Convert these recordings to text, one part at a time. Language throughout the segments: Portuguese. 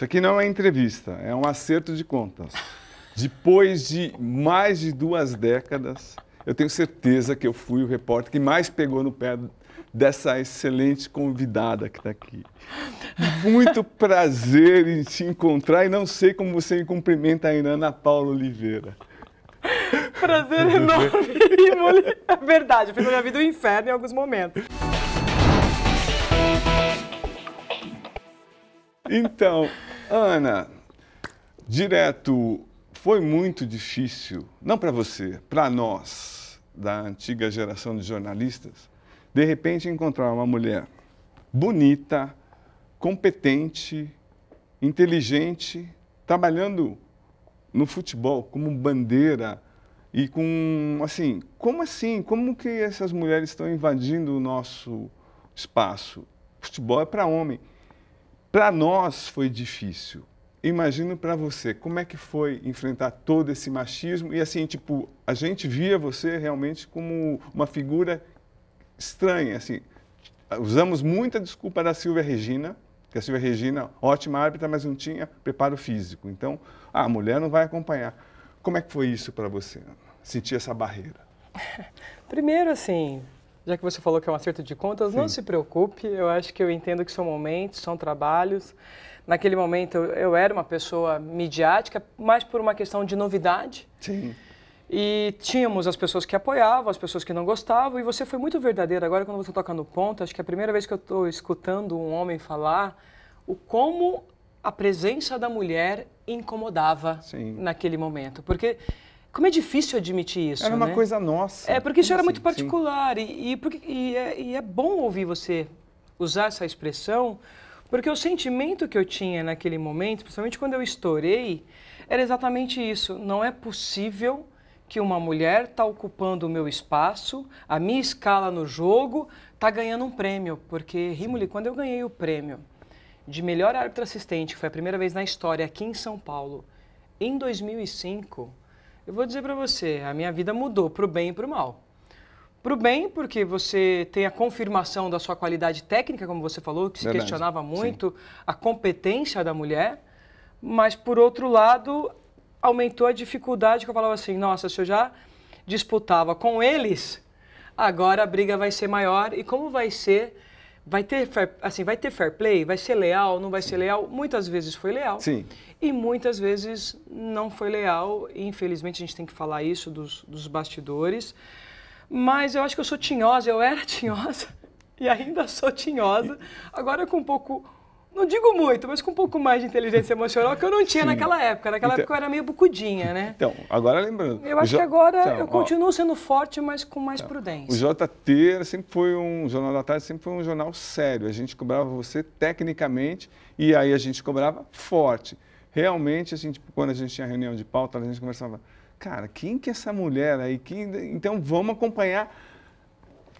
Isso aqui não é entrevista, é um acerto de contas. Depois de mais de 2 décadas, eu tenho certeza que eu fui o repórter que mais pegou no pé dessa excelente convidada que está aqui. Muito prazer em te encontrar e não sei como você me cumprimenta ainda, Ana Paula Oliveira. Prazer enorme. É verdade, eu fiz na minha vida um inferno em alguns momentos. Então, Ana, direto, foi muito difícil, não para você, para nós, da antiga geração de jornalistas, de repente encontrar uma mulher bonita, competente, inteligente, trabalhando no futebol como bandeira e com, assim, como que essas mulheres estão invadindo o nosso espaço? Futebol é para homem. Para nós foi difícil. Imagino para você, como é que foi enfrentar todo esse machismo e assim, tipo, a gente via você realmente como uma figura estranha, assim. Usamos muita desculpa da Silvia Regina, que a Silvia Regina, ótima árbitra, mas não tinha preparo físico. Então, a mulher não vai acompanhar. Como é que foi isso para você, sentir essa barreira? Primeiro, assim, já que você falou que é um acerto de contas, não se preocupe, eu acho que eu entendo que são momentos, são trabalhos. Naquele momento eu era uma pessoa midiática, mais por uma questão de novidade. Sim. E tínhamos as pessoas que apoiavam, as pessoas que não gostavam, e você foi muito verdadeira. Agora, quando você toca no ponto, acho que é a primeira vez que eu estou escutando um homem falar o como a presença da mulher incomodava naquele momento. Porque como é difícil admitir isso, era uma coisa nossa. É, porque isso era muito particular. E é bom ouvir você usar essa expressão, porque o sentimento que eu tinha naquele momento, principalmente quando eu estourei, era exatamente isso. Não é possível que uma mulher está ocupando o meu espaço, a minha escala no jogo, está ganhando um prêmio. Porque, Rimoli, quando eu ganhei o prêmio de melhor árbitro assistente, que foi a primeira vez na história aqui em São Paulo, em 2005... eu vou dizer para você, a minha vida mudou para o bem e para o mal. Para o bem, porque você tem a confirmação da sua qualidade técnica, como você falou, que se questionava muito, a competência da mulher, mas, por outro lado, aumentou a dificuldade, que eu falava assim, nossa, se eu já disputava com eles, agora a briga vai ser maior, e como vai ser... vai ter fair play? Vai ser leal? Não vai ser leal? Muitas vezes foi leal. Sim. E muitas vezes não foi leal. E, infelizmente, a gente tem que falar isso dos bastidores. Mas eu acho que eu sou tinhosa, eu era tinhosa e ainda sou tinhosa. Agora com um pouco, não digo muito, mas com um pouco mais de inteligência emocional que eu não tinha naquela época. Naquela época eu era meio bucudinha, né? Então, agora lembrando... eu acho que agora eu continuo sendo forte, mas com mais prudência. O JT sempre foi um Jornal da Tarde, sempre foi um jornal sério. A gente cobrava você tecnicamente e aí a gente cobrava forte. Realmente, assim, tipo, quando a gente tinha reunião de pauta, a gente conversava, cara, quem que é essa mulher aí? Então vamos acompanhar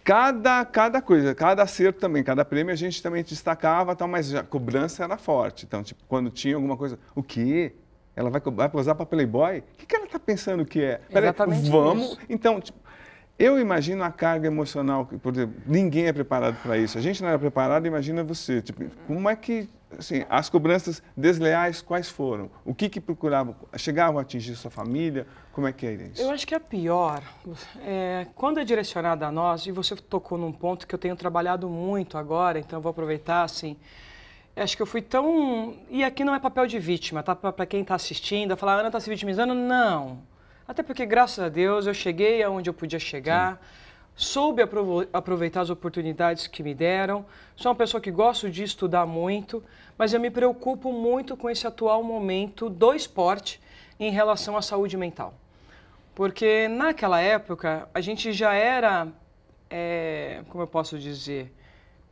cada coisa, cada acerto também, cada prêmio a gente também destacava, tal, mas a cobrança era forte. Então, tipo, quando tinha alguma coisa, o quê? Ela vai posar para Playboy? O que ela está pensando que é? Exatamente vamos. Isso. Então, tipo, eu imagino a carga emocional, por exemplo, ninguém é preparado para isso. A gente não era preparado, imagina você. Tipo, como é que, assim, as cobranças desleais, quais foram? O que procuravam? Chegavam a atingir sua família? Como é que é isso? Eu acho que a pior, quando é direcionada a nós, e você tocou num ponto que eu tenho trabalhado muito agora, então eu vou aproveitar, assim, acho que eu fui tão... E aqui não é papel de vítima, tá? Para quem está assistindo, falar, a Ana está se vitimizando? Não. Até porque, graças a Deus, eu cheguei aonde eu podia chegar, soube aproveitar as oportunidades que me deram. Sou uma pessoa que gosto de estudar muito, mas eu me preocupo muito com esse atual momento do esporte em relação à saúde mental. Porque naquela época a gente já era, como eu posso dizer,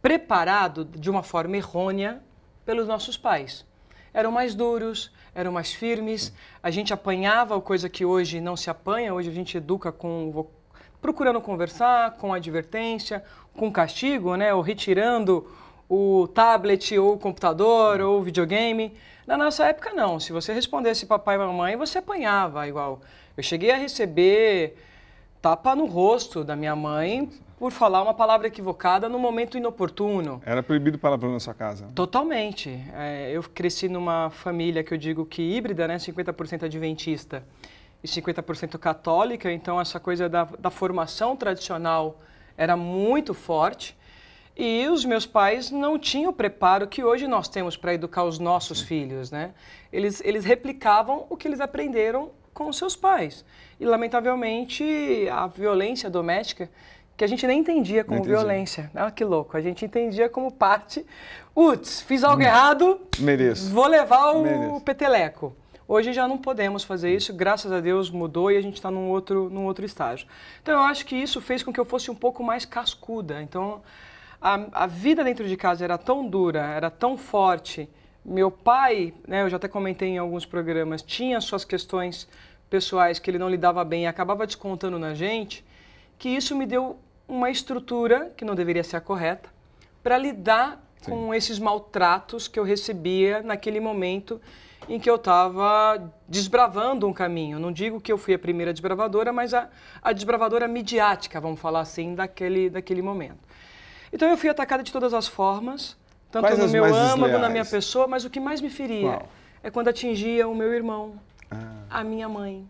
preparado de uma forma errônea pelos nossos pais. Eram mais duros, eram mais firmes, a gente apanhava, coisa que hoje não se apanha, hoje a gente educa procurando conversar, com advertência, com castigo, né, ou retirando o tablet, ou o computador, ou o videogame. Na nossa época não, se você respondesse papai e mamãe, você apanhava igual. Eu cheguei a receber tapa no rosto da minha mãe por falar uma palavra equivocada no momento inoportuno. Era proibido palavrão na sua casa? Totalmente. Eu cresci numa família que eu digo que híbrida, né? 50% adventista e 50% católica, então essa coisa da formação tradicional era muito forte. E os meus pais não tinham o preparo que hoje nós temos para educar os nossos filhos, né? Eles replicavam o que eles aprenderam com os seus pais. E, lamentavelmente, a violência doméstica, que a gente nem entendia como violência. Ah, que louco. A gente entendia como parte. Fiz algo errado, mereço. Vou levar o peteleco. Hoje já não podemos fazer isso, graças a Deus mudou e a gente está num outro estágio. Então, eu acho que isso fez com que eu fosse um pouco mais cascuda. Então, a vida dentro de casa era tão dura, era tão forte. Meu pai, né, eu já até comentei em alguns programas, tinha suas questões pessoais que ele não lidava bem e acabava descontando na gente, que isso me deu uma estrutura, que não deveria ser a correta, para lidar com esses maltratos que eu recebia naquele momento em que eu estava desbravando um caminho. Não digo que eu fui a primeira desbravadora, mas a desbravadora midiática, vamos falar assim, daquele momento. Então eu fui atacada de todas as formas, tanto no meu âmago, na minha pessoa, mas o que mais me feria é quando atingia o meu irmão, a minha mãe,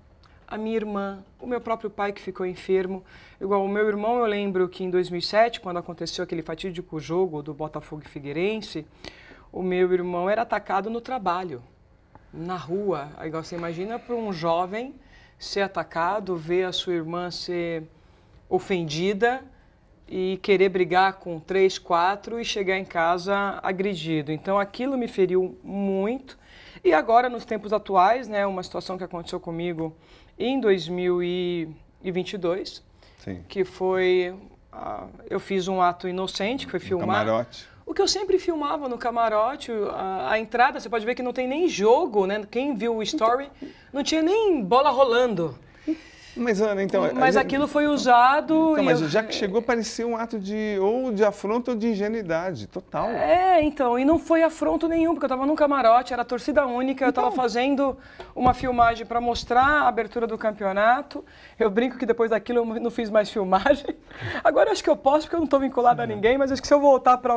a minha irmã, o meu próprio pai que ficou enfermo. Igual o meu irmão, eu lembro que em 2007, quando aconteceu aquele fatídico jogo do Botafogo e Figueirense, o meu irmão era atacado no trabalho, na rua. Igual você imagina para um jovem ser atacado, ver a sua irmã ser ofendida e querer brigar com 3, 4 e chegar em casa agredido. Então aquilo me feriu muito. E agora, nos tempos atuais, né, uma situação que aconteceu comigo em 2022, que foi, eu fiz um ato inocente, que foi filmar. Camarote. O que eu sempre filmava no camarote, a entrada, você pode ver que não tem nem jogo, né? Quem viu o story, não tinha nem bola rolando. Mas, Ana, então... Mas aquilo foi usado... Então, mas já que chegou, parecia um ato ou de afronta ou de ingenuidade, total. Então, e não foi afronto nenhum, porque eu estava num camarote, era torcida única, eu estava fazendo uma filmagem para mostrar a abertura do campeonato. Eu brinco que depois daquilo eu não fiz mais filmagem. Agora eu acho que eu posso, porque eu não estou vinculado a ninguém, mas acho que se eu voltar para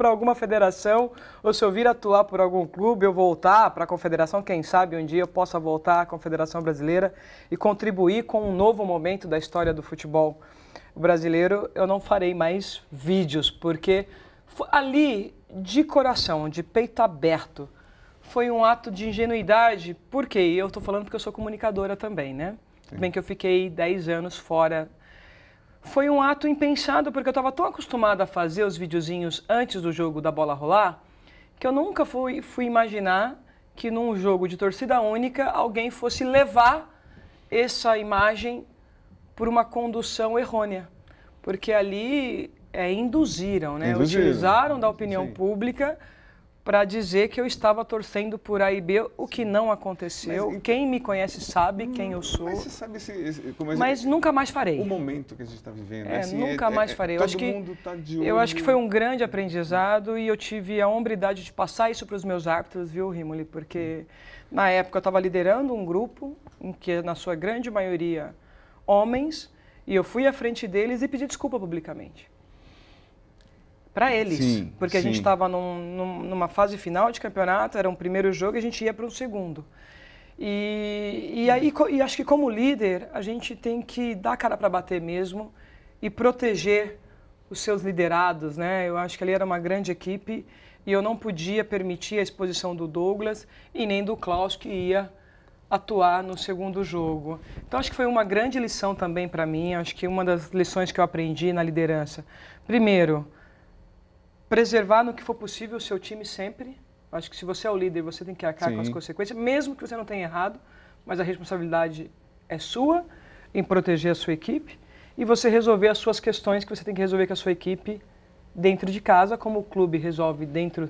alguma federação, ou se eu vir atuar por algum clube, eu voltar para a confederação, quem sabe um dia eu possa voltar à Confederação Brasileira e contribuir com um novo momento da história do futebol brasileiro, eu não farei mais vídeos, porque ali, de coração, de peito aberto, foi um ato de ingenuidade. Por quê? Eu estou falando porque eu sou comunicadora também, né? Bem que eu fiquei 10 anos fora. Foi um ato impensado, porque eu estava tão acostumada a fazer os videozinhos antes do jogo da bola rolar, que eu nunca fui imaginar que num jogo de torcida única alguém fosse levar essa imagem por uma condução errônea, porque ali induziram, né? Utilizaram da opinião pública para dizer que eu estava torcendo por A e B, o que não aconteceu. Quem me conhece sabe quem eu sou. Mas você sabe mas nunca mais farei. O momento que a gente está vivendo. Nunca mais farei. Todo mundo está de olho. Eu acho que foi um grande aprendizado e eu tive a hombridade de passar isso para os meus árbitros, viu, Rimoli? Porque na época eu estava liderando um grupo em que, na sua grande maioria, homens, e eu fui à frente deles e pedi desculpa publicamente. Para eles, porque a gente estava numa fase final de campeonato, era um primeiro jogo e a gente ia para um segundo. E acho que como líder, a gente tem que dar a cara para bater mesmo e proteger os seus liderados, né? Eu acho que ali era uma grande equipe e eu não podia permitir a exposição do Douglas e nem do Klaus, que ia atuar no segundo jogo. Então acho que foi uma grande lição também para mim, acho que uma das lições que eu aprendi na liderança. Primeiro, preservar no que for possível o seu time sempre. Acho que se você é o líder, você tem que arcar com as consequências, mesmo que você não tenha errado, mas a responsabilidade é sua em proteger a sua equipe e você resolver as suas questões que você tem que resolver com a sua equipe dentro de casa, como o clube resolve dentro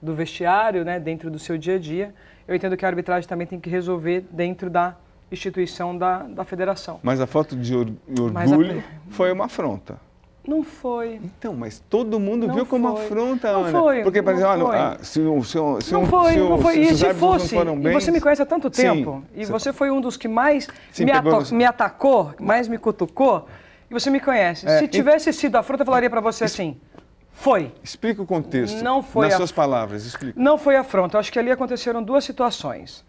do vestiário, né, dentro do seu dia a dia. Eu entendo que a arbitragem também tem que resolver dentro da instituição da federação. Mas a falta de orgulho foi uma afronta. Não foi. Então, mas todo mundo viu como afronta, Ana. Não foi. Porque, por exemplo, não foi. E se fosse, e você me conhece há tanto tempo, e você foi um dos que mais me atacou, mais me cutucou, E você me conhece. Se tivesse sido afronta, eu falaria para você assim, foi. Explica o contexto, não foi nas suas palavras, explica. Não foi afronta. Eu acho que ali aconteceram duas situações.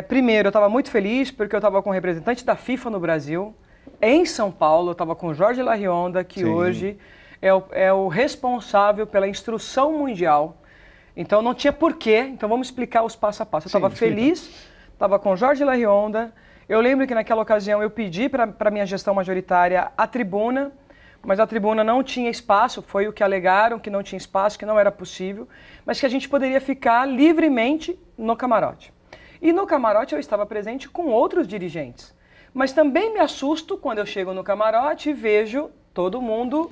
Primeiro, eu estava muito feliz porque eu estava com um representante da FIFA no Brasil, em São Paulo, eu estava com o Jorge Larrionda, que Sim. hoje é o responsável pela instrução mundial. Então não tinha porquê, então vamos explicar os passo a passo. Eu estava feliz, estava com o Jorge Larrionda. Eu lembro que naquela ocasião eu pedi para a minha gestão majoritária a tribuna, mas a tribuna não tinha espaço, foi o que alegaram, que não tinha espaço, que não era possível, mas que a gente poderia ficar livremente no camarote. E no camarote eu estava presente com outros dirigentes. Mas também me assusto quando eu chego no camarote e vejo todo mundo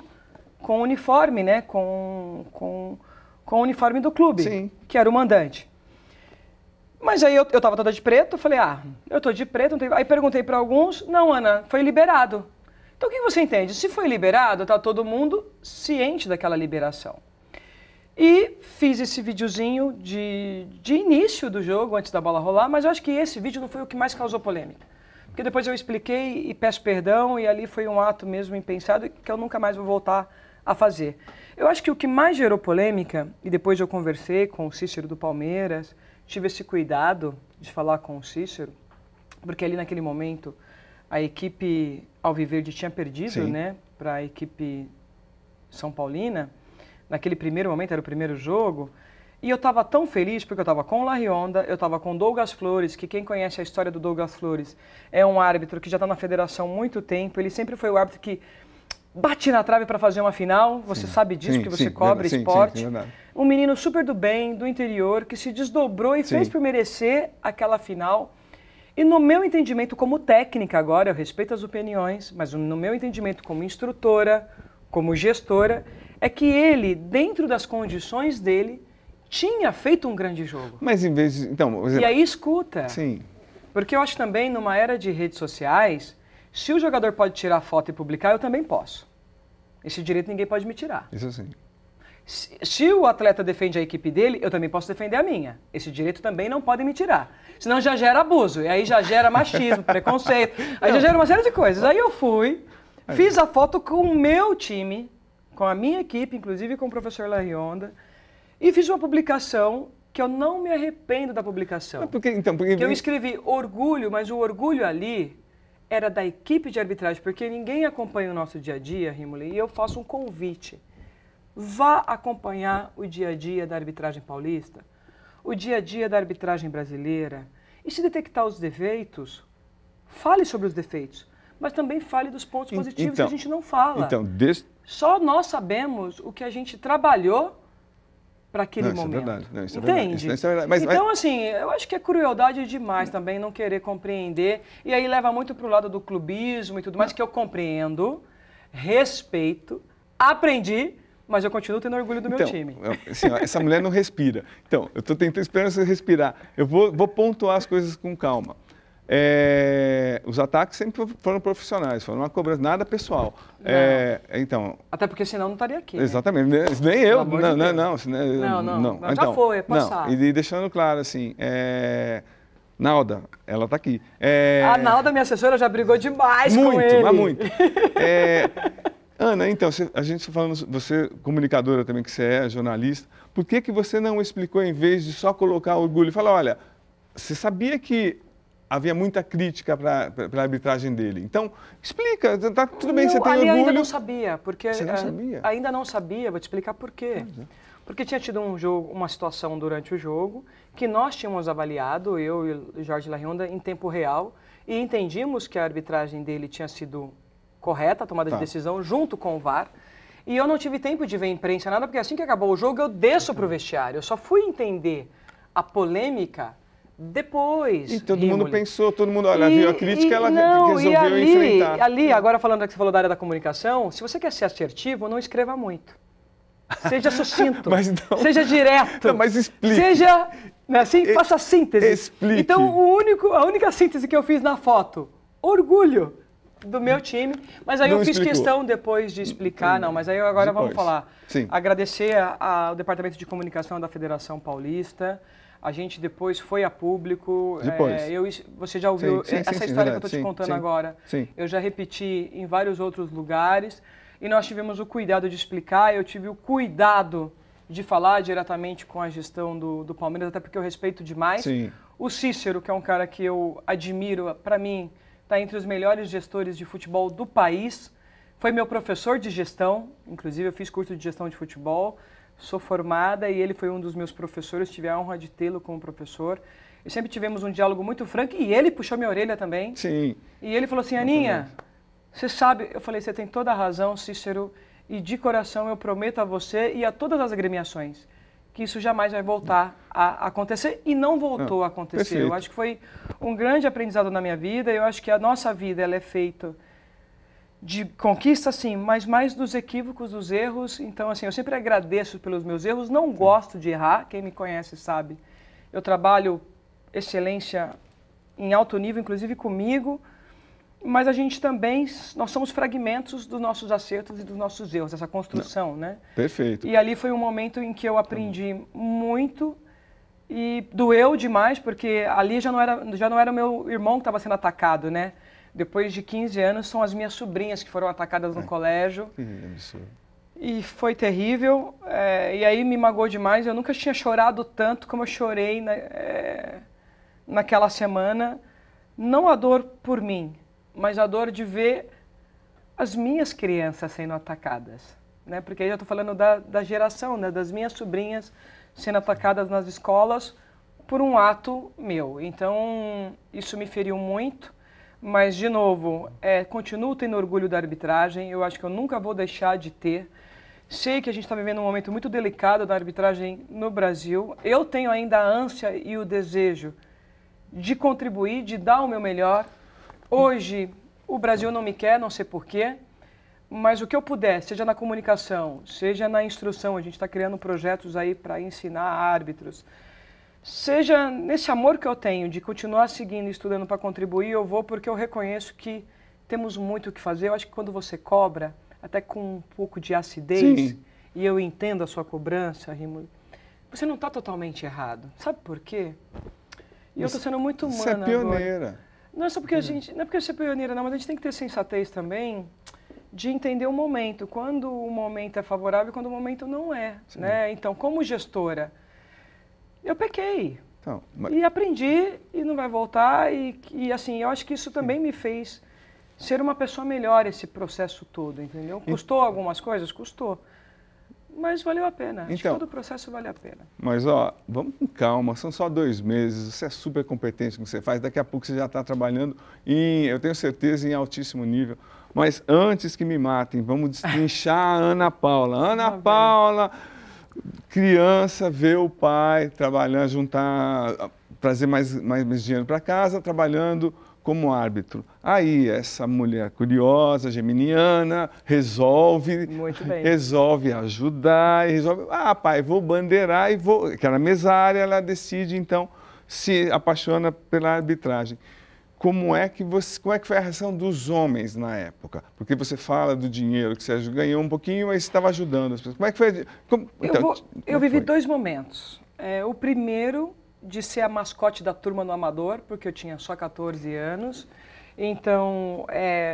com uniforme, né? Com o uniforme do clube, Sim. que era o mandante. Mas aí eu estava toda de preto, falei, eu estou de preto, não tenho... Aí perguntei para alguns, não, Ana, foi liberado. Então o que você entende? Se foi liberado, está todo mundo ciente daquela liberação. E fiz esse videozinho de início do jogo, antes da bola rolar, mas eu acho que esse vídeo não foi o que mais causou polêmica. Porque depois eu expliquei e peço perdão, e ali foi um ato mesmo impensado que eu nunca mais vou voltar a fazer. Eu acho que o que mais gerou polêmica, e depois eu conversei com o Cícero do Palmeiras, tive esse cuidado de falar com o Cícero, porque ali naquele momento a equipe Alviverde tinha perdido, né, para a equipe São Paulina. Naquele primeiro momento, era o primeiro jogo, e eu estava tão feliz porque eu estava com o Larrionda, eu estava com o Douglas Flores, que quem conhece a história do Douglas Flores é um árbitro que já está na federação há muito tempo, ele sempre foi o árbitro que bate na trave para fazer uma final, você sabe disso, que você cobre esporte. Um menino super do bem, do interior, que se desdobrou e fez por merecer aquela final. E no meu entendimento como técnica agora, eu respeito as opiniões, mas no meu entendimento como instrutora, como gestora, é que ele, dentro das condições dele, tinha feito um grande jogo. Mas em vez de... Então, E aí escuta. Sim. Porque eu acho também, numa era de redes sociais, se o jogador pode tirar foto e publicar, eu também posso. Esse direito ninguém pode me tirar. Isso sim. Se o atleta defende a equipe dele, eu também posso defender a minha. Esse direito também não podem me tirar. Senão já gera abuso, e aí já gera machismo, preconceito, aí já gera uma série de coisas. Aí eu fui, fiz a foto com o meu time, com a minha equipe, inclusive com o professor Larrionda, e fiz uma publicação que eu não me arrependo da publicação. Porque eu escrevi orgulho, mas o orgulho ali era da equipe de arbitragem, porque ninguém acompanha o nosso dia a dia, Rimoli, e eu faço um convite. Vá acompanhar o dia a dia da arbitragem paulista, o dia a dia da arbitragem brasileira, e se detectar os defeitos, fale sobre os defeitos, mas também fale dos pontos positivos que a gente não fala. Só nós sabemos o que a gente trabalhou para aquele momento. Isso é verdade. Não, isso Entende? Isso é verdade. Então, assim, eu acho que é crueldade demais também não querer compreender, e aí leva muito para o lado do clubismo e tudo mais, que eu compreendo, respeito, aprendi, mas eu continuo tendo orgulho do meu time. Assim, ó, essa mulher não respira. Então, eu estou tentando esperar você respirar. Eu vou pontuar as coisas com calma. Os ataques sempre foram profissionais, foram uma cobrança, nada pessoal. Então, até porque senão não estaria aqui. Exatamente, né? Nem eu. Não. Já então, foi, é passado. E deixando claro, assim, Nalda, ela está aqui. A Nalda, minha assessora, já brigou demais com ele. Mas muito. Ana, então, a gente falando, você comunicadora também, que você é jornalista, por que você não explicou, em vez de só colocar orgulho, e falar, olha, você sabia que havia muita crítica para a arbitragem dele. Então, explica, tá tudo bem, você tem orgulho. Ainda não sabia, porque... Você não sabia? Ainda não sabia, vou te explicar por quê. Porque tinha tido uma situação durante o jogo que nós tínhamos avaliado, eu e o Jorge Larrionda, em tempo real, e entendimos que a arbitragem dele tinha sido correta, a tomada de decisão, junto com o VAR. E eu não tive tempo de ver imprensa, nada, porque assim que acabou o jogo, eu desço para o vestiário. Eu só fui entender a polêmica depois. E todo mundo pensou, todo mundo, olha, viu a crítica, ela resolveu enfrentar. Agora falando que você falou da área da comunicação, se você quer ser assertivo, não escreva muito. Seja sucinto, seja direto. Não, mas explique. Seja, assim, faça síntese. Explique. Então, a única síntese que eu fiz na foto, orgulho do meu time, mas aí eu fiz questão depois de explicar, mas aí agora vamos falar. Sim. Agradecer ao Departamento de Comunicação da Federação Paulista, A gente depois foi a público. Depois. Você já ouviu Sim, essa história que eu estou te contando agora? Sim. Eu já repeti em vários outros lugares. E nós tivemos o cuidado de explicar, eu tive o cuidado de falar diretamente com a gestão do Palmeiras, até porque eu respeito demais. Sim. O Cícero, que é um cara que eu admiro, para mim, está entre os melhores gestores de futebol do país. Foi meu professor de gestão, inclusive eu fiz curso de gestão de futebol. Sou formada e ele foi um dos meus professores, tive a honra de tê-lo como professor. E sempre tivemos um diálogo muito franco e ele puxou minha orelha também. Sim. E ele falou assim, Aninha, você sabe... Eu falei, você tem toda a razão, Cícero, e de coração eu prometo a você e a todas as agremiações que isso jamais vai voltar a acontecer e não voltou a acontecer. Perfeito. Eu acho que foi um grande aprendizado na minha vida, eu acho que a nossa vida ela é feita de conquista, sim, mas mais dos equívocos, dos erros. Então, assim, eu sempre agradeço pelos meus erros, não gosto de errar, quem me conhece sabe. Eu trabalho excelência em alto nível, inclusive comigo, mas a gente também, nós somos fragmentos dos nossos acertos e dos nossos erros, essa construção, né? Perfeito. E ali foi um momento em que eu aprendi muito e doeu demais, porque ali já não era o meu irmão que estava sendo atacado, né? Depois de 15 anos, são as minhas sobrinhas que foram atacadas no colégio. Que absurdo. E foi terrível. E aí me magoou demais. Eu nunca tinha chorado tanto como eu chorei naquela semana. Não a dor por mim, mas a dor de ver as minhas crianças sendo atacadas. Né? Porque aí eu estou falando da geração, né? Das minhas sobrinhas sendo atacadas nas escolas por um ato meu. Então, isso me feriu muito. Mas, de novo, continuo tendo orgulho da arbitragem, eu acho que eu nunca vou deixar de ter. Sei que a gente está vivendo um momento muito delicado da arbitragem no Brasil. Eu tenho ainda a ânsia e o desejo de contribuir, de dar o meu melhor. Hoje, o Brasil não me quer, não sei porquê, mas o que eu puder, seja na comunicação, seja na instrução, a gente está criando projetos aí para ensinar árbitros, seja nesse amor que eu tenho de continuar seguindo e estudando para contribuir, eu vou porque eu reconheço que temos muito o que fazer. Eu acho que quando você cobra, até com um pouco de acidez, Sim. e eu entendo a sua cobrança, Rimo, você não está totalmente errado. Sabe por quê? E eu estou sendo muito humana Você é pioneira. agora. Não é só porque não é porque você é pioneira, não, mas a gente tem que ter sensatez também de entender o momento, quando o momento é favorável e quando o momento não é, né? Então, como gestora, eu pequei Então, e aprendi e não vai voltar e assim, eu acho que isso também me fez ser uma pessoa melhor esse processo todo, entendeu? Custou algumas coisas? Custou, mas valeu a pena, acho que todo o processo vale a pena. Mas, ó, vamos com calma, são só 2 meses, você é super competente no que você faz, daqui a pouco você já está trabalhando eu tenho certeza, em altíssimo nível. Mas antes que me matem, vamos destrinchar a Ana Paula. Ana Paula... Criança vê o pai trabalhando, trazer mais dinheiro para casa, trabalhando como árbitro. Aí essa mulher curiosa, geminiana, resolve ajudar, pai, vou bandeirar e vou... Que era mesária, ela decide então se apaixona pela arbitragem. Como é que foi a reação dos homens na época? Porque você fala do dinheiro que você ganhou um pouquinho, mas estava ajudando as pessoas. Como é que foi? Eu vivi 2 momentos. O primeiro, de ser a mascote da turma no Amador, porque eu tinha só 14 anos. Então,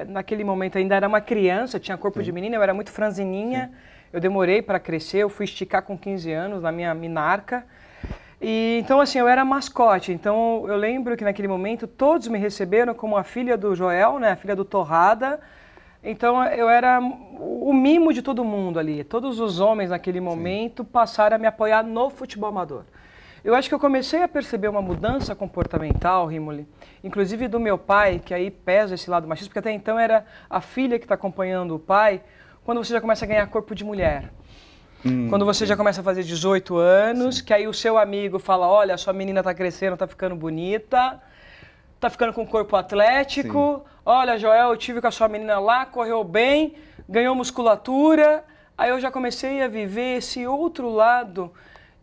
naquele momento ainda era uma criança, tinha corpo de menina, eu era muito franzininha. Eu demorei para crescer, eu fui esticar com 15 anos na minha minarca. Então, assim, eu era mascote. Então, eu lembro que naquele momento todos me receberam como a filha do Joel, né, a filha do Torrada. Então, eu era o mimo de todo mundo ali. Todos os homens naquele momento passaram a me apoiar no futebol amador. Eu acho que eu comecei a perceber uma mudança comportamental, Rimoli, inclusive do meu pai, que aí pesa esse lado machista, porque até então era a filha que está acompanhando o pai, quando você já começa a ganhar corpo de mulher. Quando você já começa a fazer 18 anos, que aí o seu amigo fala, olha, a sua menina está crescendo, está ficando bonita, está ficando com corpo atlético, olha, Joel, eu tive com a sua menina lá, correu bem, ganhou musculatura. Aí eu já comecei a viver esse outro lado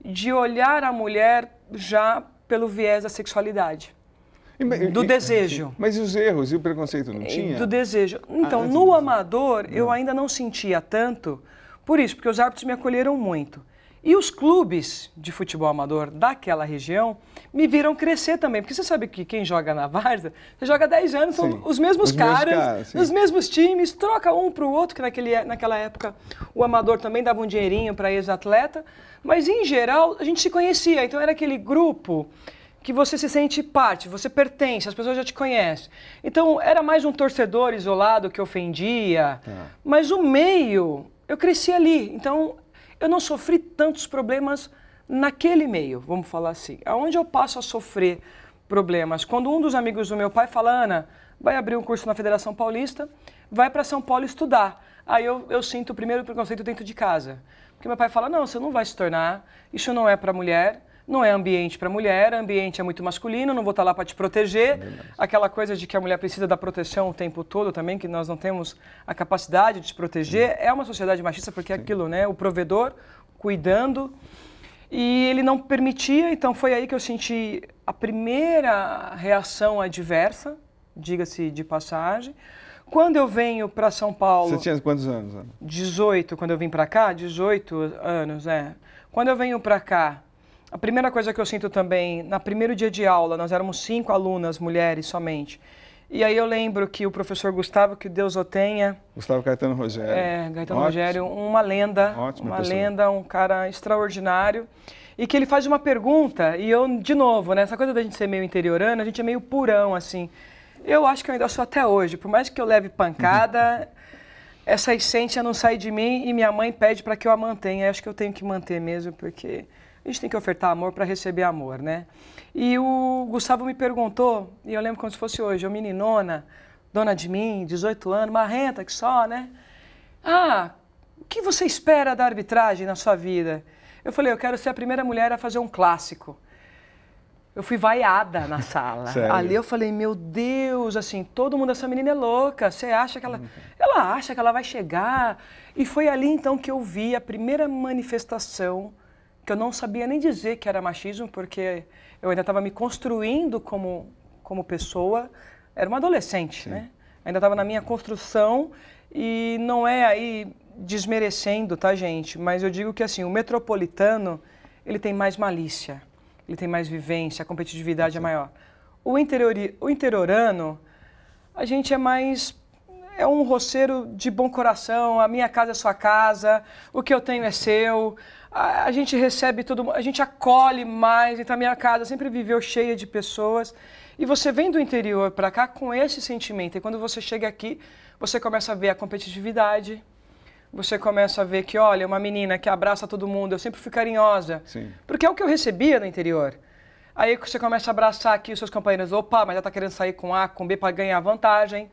de olhar a mulher já pelo viés da sexualidade. Do desejo. Mas e os erros e o preconceito não tinha? Do desejo. Então, no amador, eu ainda não sentia tanto, por isso, porque os árbitros me acolheram muito. E os clubes de futebol amador daquela região me viram crescer também. Porque você sabe que quem joga na várzea, você joga 10 anos, são Sim. os mesmos caras, sim. os mesmos times, troca um para o outro, que naquela época o amador também dava um dinheirinho para ex-atleta. Mas, em geral, a gente se conhecia. Então, era aquele grupo que você se sente parte, você pertence, as pessoas já te conhecem. Então, era mais um torcedor isolado que ofendia. Mas o meio, eu cresci ali. Então, eu não sofri tantos problemas naquele meio, vamos falar assim. Aonde eu passo a sofrer problemas? Quando um dos amigos do meu pai fala, Ana, vai abrir um curso na Federação Paulista, vai para São Paulo estudar. Aí eu sinto o primeiro preconceito dentro de casa. Porque meu pai fala, não, você não vai se tornar, isso não é para mulher, não é ambiente para mulher, ambiente é muito masculino, não vou estar lá para te proteger. Aquela coisa de que a mulher precisa da proteção o tempo todo também, que nós não temos a capacidade de se proteger. É uma sociedade machista porque é aquilo, né? O provedor cuidando. E ele não permitia, então foi aí que eu senti a primeira reação adversa, diga-se de passagem. Quando eu venho para São Paulo... Você tinha quantos anos, Ana? 18, quando eu vim para cá, 18 anos, Quando eu venho para cá, a primeira coisa que eu sinto também, no primeiro dia de aula, nós éramos 5 alunas, mulheres somente. E aí eu lembro que o professor Gustavo, que Deus o tenha... Gustavo Caetano Rogério. Caetano Rogério, uma lenda, lenda, um cara extraordinário. E que ele faz uma pergunta, e eu, de novo, né, essa coisa da gente ser meio interiorano, a gente é meio purão, assim. Eu acho que eu ainda sou até hoje, por mais que eu leve pancada, essa essência não sai de mim e minha mãe pede para que eu a mantenha. Eu acho que eu tenho que manter mesmo, porque a gente tem que ofertar amor para receber amor, né? E o Gustavo me perguntou, e eu lembro como se fosse hoje, meninona, dona de mim, 18 anos, marrenta que só, né? O que você espera da arbitragem na sua vida? Eu falei, eu quero ser a primeira mulher a fazer um clássico. Eu fui vaiada na sala. Sério? Ali eu falei, meu Deus, assim, todo mundo, essa menina é louca, você acha que ela... Ela acha que ela vai chegar. E foi ali, então, que eu vi a primeira manifestação, que eu não sabia nem dizer que era machismo, porque eu ainda estava me construindo como pessoa. Era uma adolescente, né? Ainda estava na minha construção e não é aí desmerecendo, tá, gente? Mas eu digo que, assim, o metropolitano, ele tem mais malícia. Ele tem mais vivência, a competitividade é maior. O interiorano, a gente é mais... É um roceiro de bom coração, a minha casa é sua casa, o que eu tenho é seu, a gente recebe tudo, a gente acolhe mais, então a minha casa sempre viveu cheia de pessoas. E você vem do interior para cá com esse sentimento, e quando você chega aqui, você começa a ver a competitividade, você começa a ver que, olha, uma menina que abraça todo mundo, eu sempre fui carinhosa. Sim. Porque é o que eu recebia no interior. Aí você começa a abraçar aqui os seus companheiros, opa, mas já tá querendo sair com A, com B para ganhar vantagem.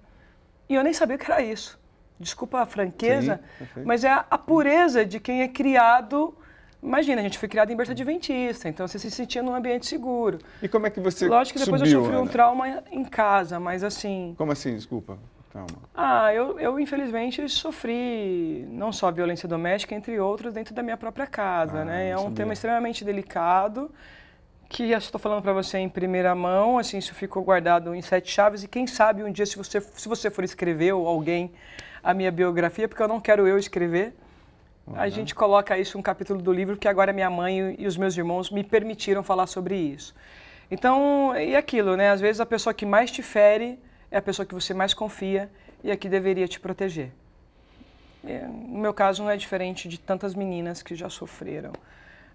E eu nem sabia o que era isso. Desculpa a franqueza, mas é a pureza de quem é criado... Imagina, a gente foi criado em berço adventista, então você se sentia num ambiente seguro. E como é que você Lógico que depois subiu, eu sofri um trauma em casa, mas assim... Como assim, desculpa? Calma. Eu infelizmente sofri não só violência doméstica, entre outros, dentro da minha própria casa, né? É um tema extremamente delicado, que estou falando para você em primeira mão, assim, isso ficou guardado em 7 chaves, e quem sabe um dia, se você for escrever, ou alguém, a minha biografia, porque eu não quero eu escrever, a gente coloca isso em um capítulo do livro, que agora minha mãe e os meus irmãos me permitiram falar sobre isso. Então, e aquilo, né? Às vezes a pessoa que mais te fere é a pessoa que você mais confia e a que deveria te proteger. No meu caso, não é diferente de tantas meninas que já sofreram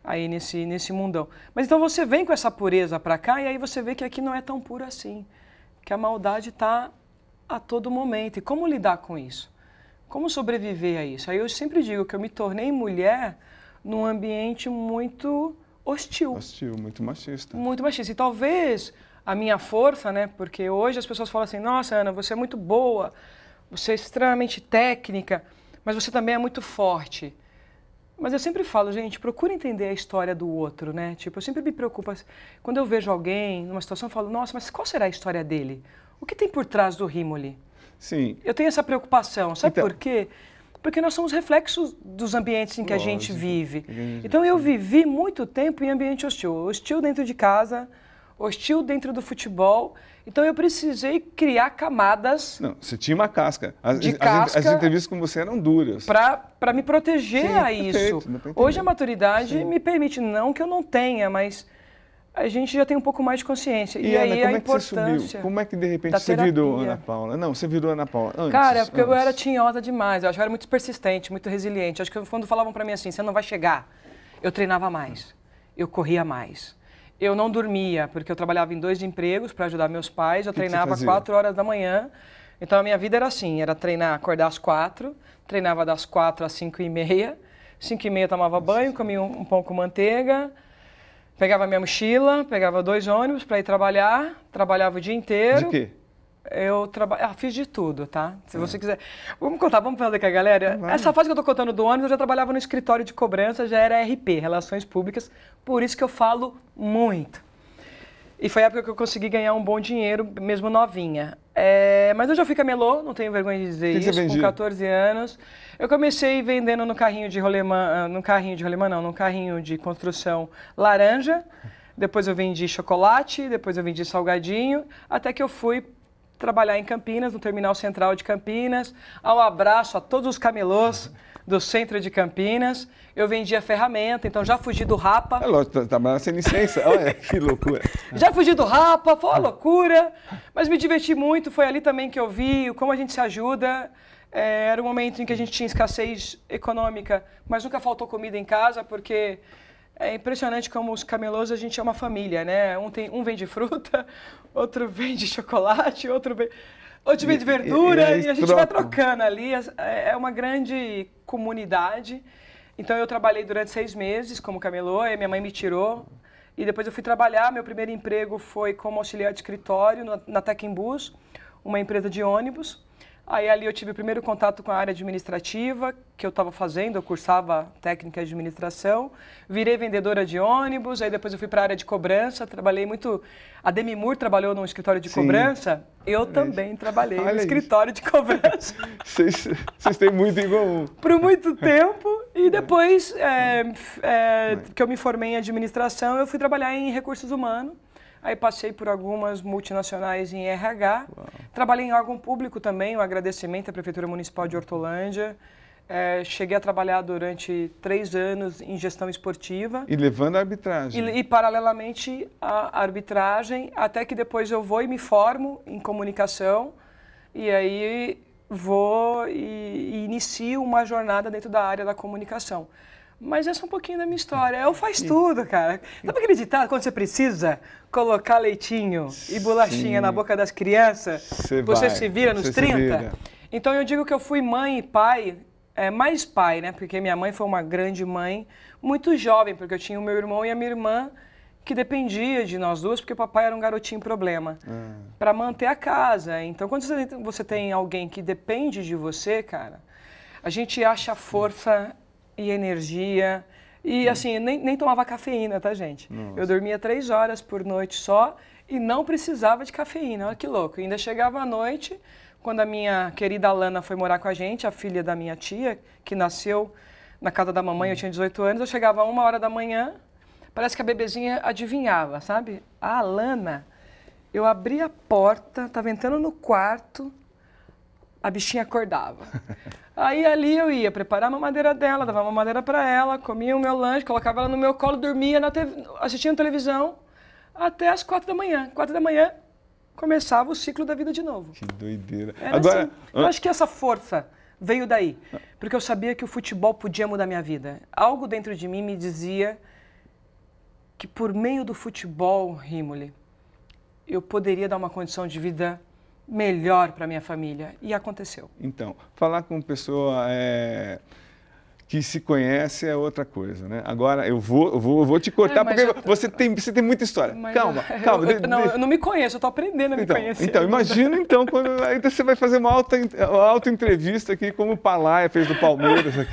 aí nesse mundão. Mas então você vem com essa pureza para cá e aí você vê que aqui não é tão puro assim, que a maldade está a todo momento. E como lidar com isso? Como sobreviver a isso? Aí eu sempre digo que eu me tornei mulher num ambiente muito hostil. Hostil, muito machista. Muito machista. E talvez... a minha força, né? Porque hoje as pessoas falam assim, nossa, Ana, você é muito boa, você é extremamente técnica, mas você também é muito forte. Mas eu sempre falo, gente, procura entender a história do outro, né? Tipo, eu sempre me preocupo, quando eu vejo alguém numa situação, eu falo, nossa, mas qual será a história dele? O que tem por trás do Rímoli? Sim. Eu tenho essa preocupação, sabe por quê? Porque nós somos reflexos dos ambientes em que a gente vive. Então eu vivi muito tempo em ambiente hostil. Hostil dentro de casa, hostil dentro do futebol. Então eu precisei criar camadas. Não, você tinha uma casca. As entrevistas com você eram duras. Para me proteger a isso. Hoje a maturidade Sim. me permite, não que eu não tenha, mas a gente já tem um pouco mais de consciência. E aí Ana, a importância. Como é que de repente você virou Ana Paula? Não, você virou Ana Paula antes. Cara, porque eu era tinhosa demais. Eu acho que eu era muito persistente, muito resiliente. Acho que quando falavam para mim assim, você não vai chegar, eu treinava mais, eu corria mais. Eu não dormia, porque eu trabalhava em 2 empregos para ajudar meus pais. Eu treinava às 4 horas da manhã. Então a minha vida era assim, era treinar, acordar às 4, treinava das 4 às 5h30. 5h30 tomava banho, comia um pão com manteiga, pegava minha mochila, pegava 2 ônibus para ir trabalhar, trabalhava o dia inteiro. De quê? Eu fiz de tudo, tá? Se você quiser. Vamos contar, vamos fazer com a galera. Essa fase que eu tô contando do ônibus, eu já trabalhava no escritório de cobrança, já era RP, Relações Públicas, por isso que eu falo muito. E foi a época que eu consegui ganhar um bom dinheiro, mesmo novinha. Mas eu já fui camelô, não tenho vergonha de dizer isso, com 14 anos. Eu comecei vendendo num carrinho de construção laranja, depois eu vendi chocolate, depois eu vendi salgadinho, até que eu fui trabalhar em Campinas, no Terminal Central de Campinas. Um abraço a todos os camelôs do centro de Campinas. Eu vendia ferramenta, então já fugi do Rapa. É lógico, trabalhava sem licença. Olha que loucura. Já fugi do Rapa, foi uma loucura, mas me diverti muito. Foi ali também que eu vi como a gente se ajuda. Era um momento em que a gente tinha escassez econômica, mas nunca faltou comida em casa, porque é impressionante como os camelôs, a gente é uma família, né? Um vende fruta, outro vende chocolate, outro vende verdura, e a gente vai trocando ali. É uma grande comunidade. Então eu trabalhei durante 6 meses como camelô, aí minha mãe me tirou. E depois eu fui trabalhar, meu primeiro emprego foi como auxiliar de escritório na Tecnbus, uma empresa de ônibus. Aí ali eu tive o primeiro contato com a área administrativa, que eu estava fazendo, eu cursava técnica de administração, virei vendedora de ônibus, aí depois eu fui para a área de cobrança, trabalhei muito, a Demi Moore trabalhou num escritório de cobrança, eu também trabalhei no escritório de cobrança. Vocês têm muito em comum. Por muito tempo, e depois que eu me formei em administração, eu fui trabalhar em recursos humanos. Aí passei por algumas multinacionais em RH, trabalhei em órgão público também, um agradecimento à Prefeitura Municipal de Hortolândia. Cheguei a trabalhar durante 3 anos em gestão esportiva. E levando a arbitragem. E paralelamente à arbitragem, até que depois eu vou e me formo em comunicação, e aí vou e inicio uma jornada dentro da área da comunicação. Mas essa é um pouquinho da minha história. Eu faço tudo, cara. Dá pra acreditar quando você precisa colocar leitinho e bolachinha na boca das crianças? Você se vira nos 30? Então eu digo que eu fui mãe e pai, mais pai, né? Porque minha mãe foi uma grande mãe, muito jovem, porque eu tinha o meu irmão e a minha irmã que dependia de nós duas, porque o papai era um garotinho problema, para manter a casa. Então quando você tem alguém que depende de você, cara, a gente acha força e energia, e assim, nem tomava cafeína, tá, gente? Nossa. Eu dormia 3 horas por noite só e não precisava de cafeína, olha que louco. E ainda chegava à noite, quando a minha querida Alana foi morar com a gente, a filha da minha tia, que nasceu na casa da mamãe, eu tinha 18 anos, eu chegava a 1h da manhã, parece que a bebezinha adivinhava, sabe? A Alana, eu abria a porta, tava entrando no quarto, a bichinha acordava. Aí ali eu ia preparar a mamadeira dela, dava uma mamadeira para ela, comia o meu lanche, colocava ela no meu colo, dormia na TV, assistindo televisão até as 4 da manhã. 4 da manhã começava o ciclo da vida de novo. Que doideira. Agora, assim, eu acho que essa força veio daí, porque eu sabia que o futebol podia mudar minha vida. Algo dentro de mim me dizia que por meio do futebol, Rímoli, eu poderia dar uma condição de vida melhor para minha família, e aconteceu. Então, falar com pessoa que se conhece é outra coisa, né? Agora, eu vou te cortar, porque você tem muita história. Calma. Eu não me conheço, eu estou aprendendo a me conhecer. Então, imagina quando aí você vai fazer uma auto-entrevista aqui, como o Palaia fez do Palmeiras. Aqui.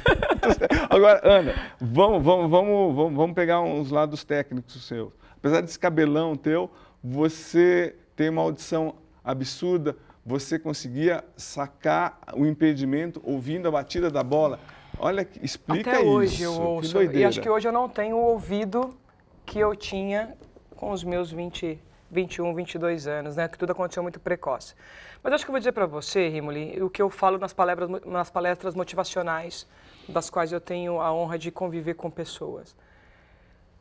Agora, Ana, vamos pegar uns lados técnicos seus. Apesar desse cabelão teu, você tem uma audição absurda, você conseguia sacar o impedimento ouvindo a batida da bola. Olha, explica isso. Até hoje eu ouço, e acho que hoje eu não tenho o ouvido que eu tinha com os meus 20 21, 22 anos, né? Que tudo aconteceu muito precoce. Mas acho que eu vou dizer para você, Rimoli, o que eu falo nas palestras motivacionais, das quais eu tenho a honra de conviver com pessoas.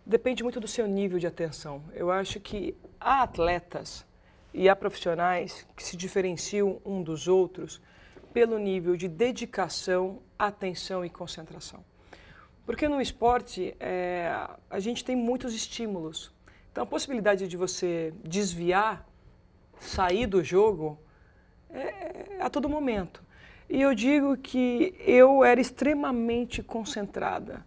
Depende muito do seu nível de atenção. Eu acho que há atletas e há profissionais que se diferenciam um dos outros pelo nível de dedicação, atenção e concentração. Porque no esporte, a gente tem muitos estímulos. Então, a possibilidade de você desviar, sair do jogo, é a todo momento. E eu digo que eu era extremamente concentrada,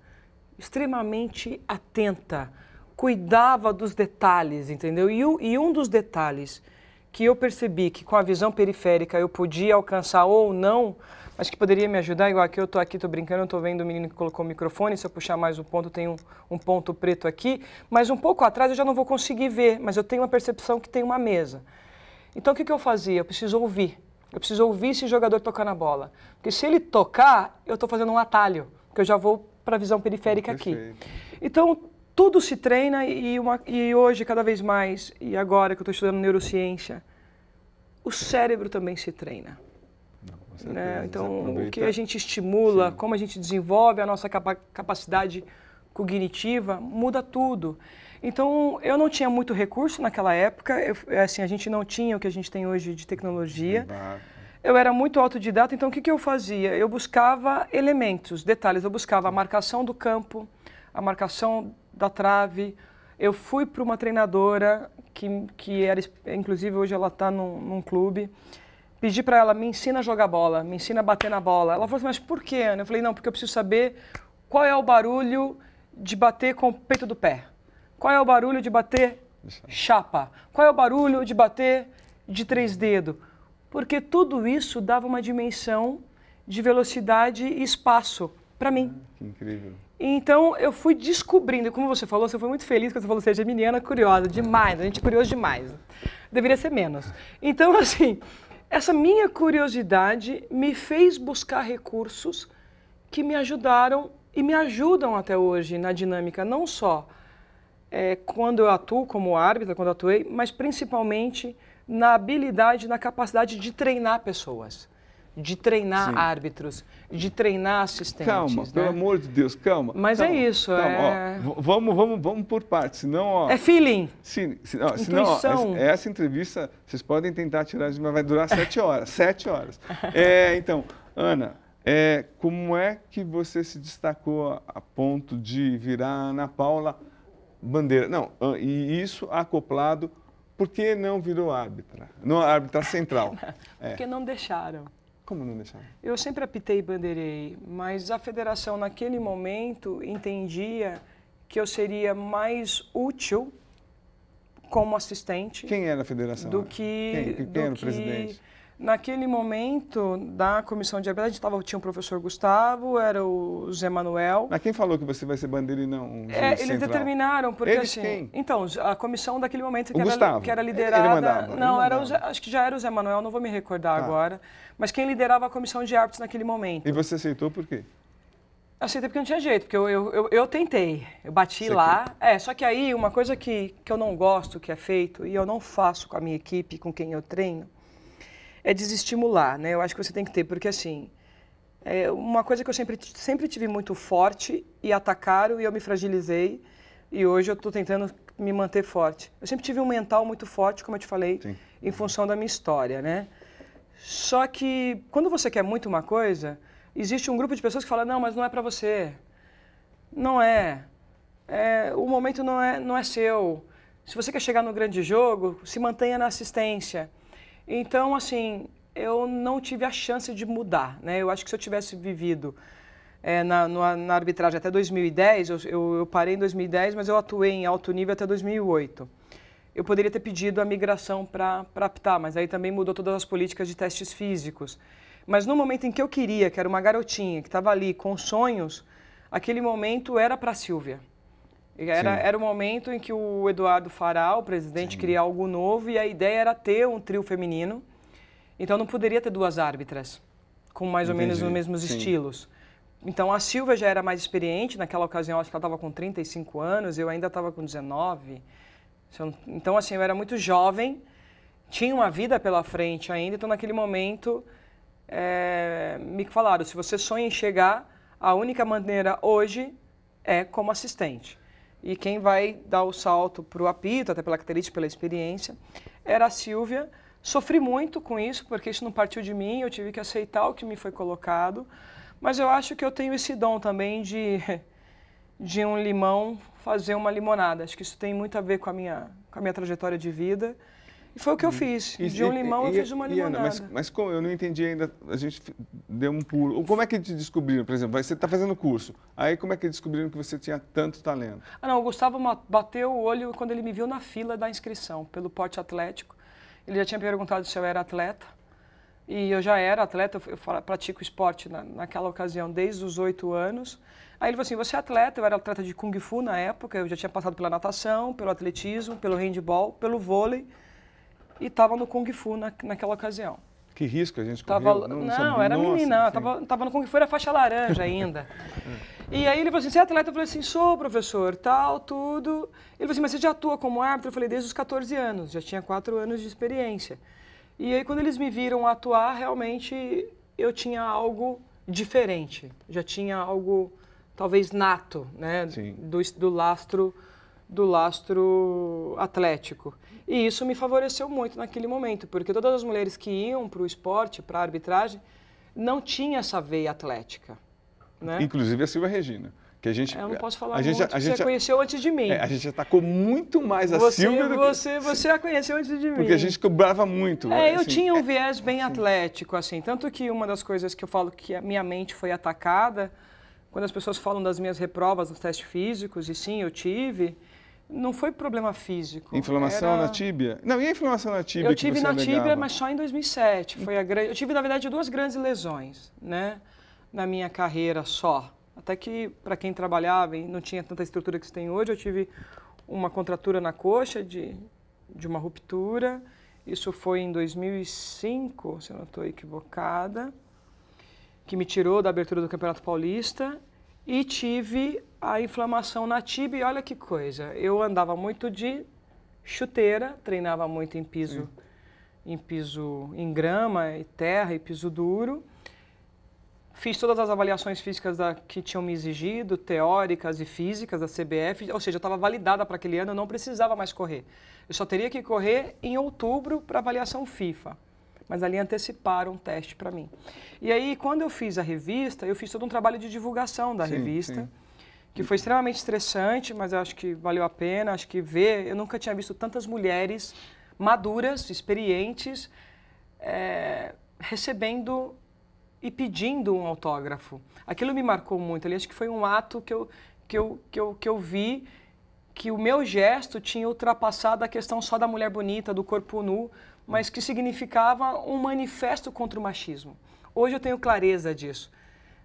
extremamente atenta, cuidava dos detalhes, entendeu? E um dos detalhes que eu percebi que com a visão periférica eu podia alcançar ou não, mas que poderia me ajudar, igual aqui eu estou brincando, eu estou vendo o menino que colocou o microfone, se eu puxar mais um ponto, tem um ponto preto aqui, mas um pouco atrás eu já não vou conseguir ver, mas eu tenho uma percepção que tem uma mesa. Então o que eu fazia? Eu preciso ouvir esse jogador tocar na bola, porque se ele tocar, eu estou fazendo um atalho, que eu já vou para a visão periférica aqui. Então, tudo se treina e hoje, cada vez mais, e agora que eu estou estudando neurociência, o cérebro também se treina. Não, né? Então, o que a gente estimula, como a gente desenvolve a nossa capacidade cognitiva, muda tudo. Então, eu não tinha muito recurso naquela época, assim, a gente não tinha o que a gente tem hoje de tecnologia. Eu era muito autodidata, então o que eu fazia? Eu buscava elementos, detalhes, eu buscava a marcação do campo, a marcação da trave. Eu fui para uma treinadora, que era, inclusive hoje ela está num clube, pedi para ela, me ensina a jogar bola, me ensina a bater na bola. Ela falou assim, mas por quê, Ana? Eu falei, não, porque eu preciso saber qual é o barulho de bater com o peito do pé. Qual é o barulho de bater chapa? Qual é o barulho de bater de 3 dedos? Porque tudo isso dava uma dimensão de velocidade e espaço para mim. Que incrível. Então, eu fui descobrindo, como você falou, você foi muito feliz quando você falou que você é geminiana, curiosa, demais, a gente é curioso demais. Deveria ser menos. Então, assim, essa minha curiosidade me fez buscar recursos que me ajudaram e me ajudam até hoje na dinâmica, não só quando eu atuo como árbitra, quando eu atuei, mas principalmente na habilidade, na capacidade de treinar pessoas, de treinar árbitros, de treinar assistentes. Calma, né? pelo amor de Deus, calma. Mas calma, é isso. Calma, ó, vamos por partes, senão... Ó, é feeling. Senão, Intuição. Essa entrevista, vocês podem tentar tirar, mas vai durar 7 horas. 7 horas. Então, Ana, como é que você se destacou a ponto de virar Ana Paula Bandeira? Não, e isso acoplado... Por que não virou árbitra? Não, árbitra central. Porque não deixaram. Como não deixaram? Eu sempre apitei e bandeirei, mas a federação naquele momento entendia que eu seria mais útil como assistente. Quem era a federação? Do que... Quem era o presidente? Naquele momento, da comissão de arbitragem, tinha o professor Gustavo, era o Zé Manuel. Mas quem falou que você vai ser bandeira e não um juiz eles central? determinaram, porque eles assim... Quem? Então, a comissão daquele momento que era liderada... Ele mandava, não, era acho que já era o Zé Manuel, não vou me recordar agora. Mas quem liderava a comissão de árbitros naquele momento. E você aceitou por quê? Aceitei porque não tinha jeito, porque eu tentei, eu bati lá. Só que aí, uma coisa que eu não gosto que é feito, e eu não faço com a minha equipe, com quem eu treino, é desestimular, né? Eu acho que você tem que ter, porque assim, uma coisa que eu sempre tive muito forte e atacaram e eu me fragilizei e hoje eu estou tentando me manter forte. Eu sempre tive um mental muito forte, como eu te falei, Sim. em função da minha história, né? Só que quando você quer muito uma coisa, existe um grupo de pessoas que fala, não, mas não é para você. Não é. O momento não é seu. Se você quer chegar no grande jogo, se mantenha na assistência. Então, assim, eu não tive a chance de mudar, né? Eu acho que se eu tivesse vivido na arbitragem até 2010, eu parei em 2010, mas eu atuei em alto nível até 2008. Eu poderia ter pedido a migração para apitar, mas aí também mudou todas as políticas de testes físicos. Mas no momento em que eu queria, que era uma garotinha, que estava ali com sonhos, aquele momento era para a Sílvia. Era o momento em que o Eduardo Fará, o presidente, queria algo novo e a ideia era ter um trio feminino. Então não poderia ter 2 árbitras com mais ou menos os mesmos estilos. Então a Sílvia já era mais experiente, naquela ocasião acho que ela estava com 35 anos, eu ainda estava com 19, Então, assim, eu era muito jovem, tinha uma vida pela frente ainda, então naquele momento me falaram, se você sonha em chegar, a única maneira hoje é como assistente. E quem vai dar o salto para o apito, até pela característica, pela experiência, era a Silvia. Sofri muito com isso, porque isso não partiu de mim, eu tive que aceitar o que me foi colocado, mas eu acho que eu tenho esse dom também de um limão fazer uma limonada. Acho que isso tem muito a ver com a minha trajetória de vida. E foi o que eu fiz. De um limão eu fiz uma limonada. Ana, mas como eu não entendi ainda, a gente deu um pulo. Como é que te descobriram, por exemplo? Você está fazendo curso, aí como é que descobriram que você tinha tanto talento? Ah, não, o Gustavo bateu o olho quando ele me viu na fila da inscrição, pelo porte atlético. Ele já tinha perguntado se eu era atleta. E eu já era atleta, eu pratico esporte naquela ocasião desde os 8 anos. Aí ele falou assim, você é atleta? Eu era atleta de Kung Fu na época, eu já tinha passado pela natação, pelo atletismo, pelo handball, pelo vôlei. E estava no Kung Fu naquela ocasião. Que risco a gente correu? Não, era menina, estava no Kung Fu, era faixa laranja ainda. E aí ele falou assim, você é atleta? Eu falei assim, sou, professor, tal, tudo. Ele falou assim, mas você já atua como árbitro? Eu falei, desde os 14 anos, já tinha 4 anos de experiência. E aí quando eles me viram atuar, realmente eu tinha algo diferente. Já tinha algo, talvez, nato, né? Do lastro atlético. E isso me favoreceu muito naquele momento, porque todas as mulheres que iam para o esporte, para a arbitragem, não tinham essa veia atlética. Né? Inclusive a Silvia Regina. Que a gente, eu não posso falar muito, você conheceu antes de mim. A gente atacou muito mais a Silvia do que... Você a conheceu antes de mim. Porque a gente cobrava muito. Eu tinha um viés bem atlético, assim. Tanto que uma das coisas que eu falo que a minha mente foi atacada, quando as pessoas falam das minhas reprovas nos testes físicos, e sim, eu tive... Não foi problema físico. Inflamação na tíbia? Não, e a inflamação na tíbia? Eu tive na tíbia, mas só em 2007. Eu tive, na verdade, 2 grandes lesões, né? Na minha carreira só. Até que, para quem trabalhava e não tinha tanta estrutura que se tem hoje, eu tive uma contratura na coxa de uma ruptura. Isso foi em 2005, se eu não estou equivocada, que me tirou da abertura do Campeonato Paulista. E tive a inflamação na tíbia, e olha que coisa, eu andava muito de chuteira, treinava muito em piso, em grama, e terra e piso duro. Fiz todas as avaliações físicas que tinham me exigido, teóricas e físicas da CBF, ou seja, eu estava validada para aquele ano, eu não precisava mais correr. Eu só teria que correr em outubro para avaliação FIFA. Mas ali anteciparam um teste para mim. E aí, quando eu fiz a revista, eu fiz todo um trabalho de divulgação da revista, que foi extremamente estressante, mas eu acho que valeu a pena, acho que eu nunca tinha visto tantas mulheres maduras, experientes, recebendo e pedindo um autógrafo. Aquilo me marcou muito, ali acho que foi um ato que eu vi que o meu gesto tinha ultrapassado a questão só da mulher bonita, do corpo nu, mas que significava um manifesto contra o machismo. Hoje eu tenho clareza disso.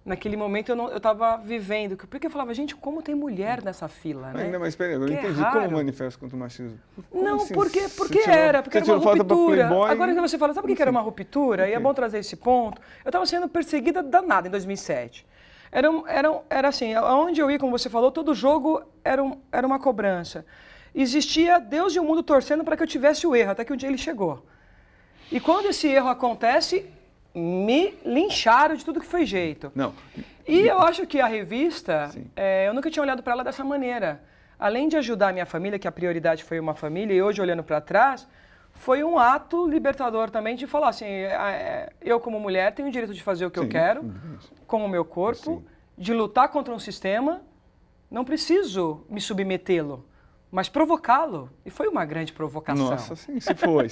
Naquele momento eu estava vivendo, porque eu falava, gente, como tem mulher nessa fila, né? Não, mas espera, eu não entendi como manifesto contra o machismo. Como não, assim? porque era uma ruptura. Agora que você fala, sabe o que era uma ruptura? E é bom trazer esse ponto. Eu estava sendo perseguida danada em 2007. Era assim, aonde eu ia, como você falou, todo jogo era uma cobrança. Existia Deus e o mundo torcendo para que eu tivesse o erro, até que um dia ele chegou. E quando esse erro acontece, me lincharam de tudo que foi jeito. Não. E eu acho que a revista, eu nunca tinha olhado para ela dessa maneira. Além de ajudar a minha família, que a prioridade foi uma família, e hoje olhando para trás, foi um ato libertador também de falar assim, eu como mulher tenho o direito de fazer o que eu quero, com o meu corpo, de lutar contra um sistema, não preciso me submetê-lo, mas provocá-lo. E foi uma grande provocação. Nossa, sim, se foi.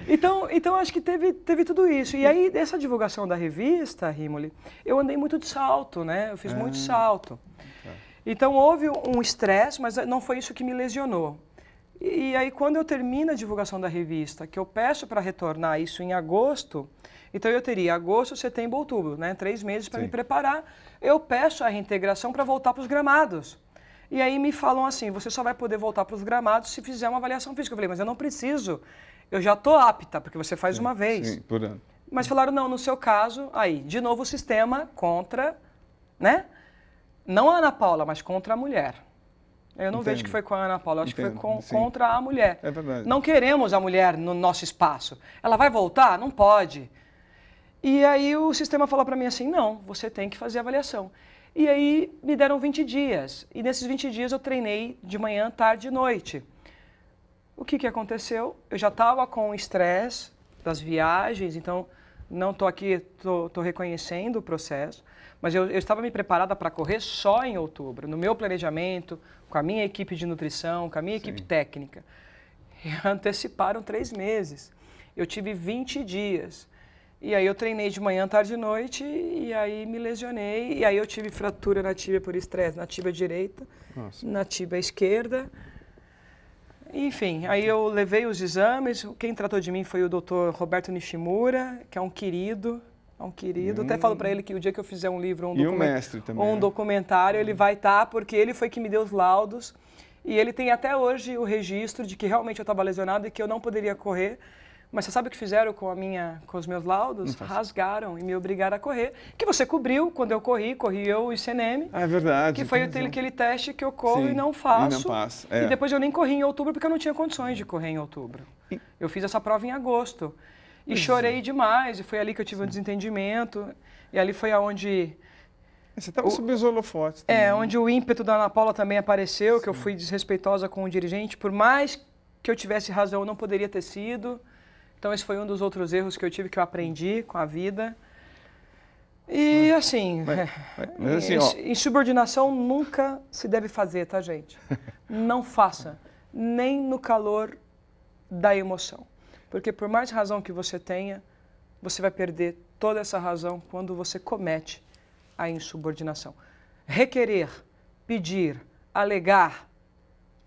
Então acho que teve tudo isso. E aí, dessa divulgação da revista, Rimoli, eu andei muito de salto, né? Eu fiz muito salto. Então houve um estresse, mas não foi isso que me lesionou. E aí, quando eu termino a divulgação da revista, que eu peço para retornar isso em agosto, então eu teria agosto, setembro, outubro, né? 3 meses para me preparar. Eu peço a reintegração para voltar para os gramados. E aí me falam assim, você só vai poder voltar para os gramados se fizer uma avaliação física. Eu falei, mas eu não preciso, eu já estou apta, porque você faz uma vez. Sim, por ano. Mas falaram, não, no seu caso, aí, de novo o sistema contra, né? Não a Ana Paula, mas contra a mulher. Eu não vejo que foi com a Ana Paula, eu acho que foi Sim. contra a mulher. É verdade. Não queremos a mulher no nosso espaço. Ela vai voltar? Não pode. E aí o sistema falou para mim assim, não, você tem que fazer a avaliação. E aí me deram 20 dias. E nesses 20 dias eu treinei de manhã, tarde e noite. O que aconteceu? Eu já estava com o estresse das viagens, então não estou aqui, estou reconhecendo o processo, mas eu estava me preparada para correr só em outubro, no meu planejamento, com a minha equipe de nutrição, com a minha equipe técnica. E anteciparam 3 meses. Eu tive 20 dias. E aí eu treinei de manhã, tarde e noite, e aí me lesionei, e aí eu tive fratura na tíbia por estresse, na tíbia direita, na tíbia esquerda. Enfim, aí eu levei os exames, quem tratou de mim foi o Dr. Roberto Nishimura, que é um querido. Até falo para ele que o dia que eu fizer um livro ou um documentário, ele vai estar, porque ele foi que me deu os laudos. E ele tem até hoje o registro de que realmente eu estava lesionado e que eu não poderia correr. Mas você sabe o que fizeram com os meus laudos? Rasgaram e me obrigaram a correr. Que você cobriu quando eu corri eu e o CNM. Ah, é verdade. Que foi aquele teste que eu corro e não faço. E não passo. E depois eu nem corri em outubro porque eu não tinha condições de correr em outubro. Eu fiz essa prova em agosto. E chorei demais. E foi ali que eu tive um desentendimento. E ali foi aonde... Você estava sob os holofotes também. Onde o ímpeto da Ana Paula também apareceu, que eu fui desrespeitosa com o dirigente. Por mais que eu tivesse razão, eu não poderia ter sido. Então, esse foi um dos outros erros que eu tive, que eu aprendi com a vida. E, assim, insubordinação nunca se deve fazer, tá, gente? Não faça, nem no calor da emoção. Porque por mais razão que você tenha, você vai perder toda essa razão quando você comete a insubordinação. Requerer, pedir, alegar,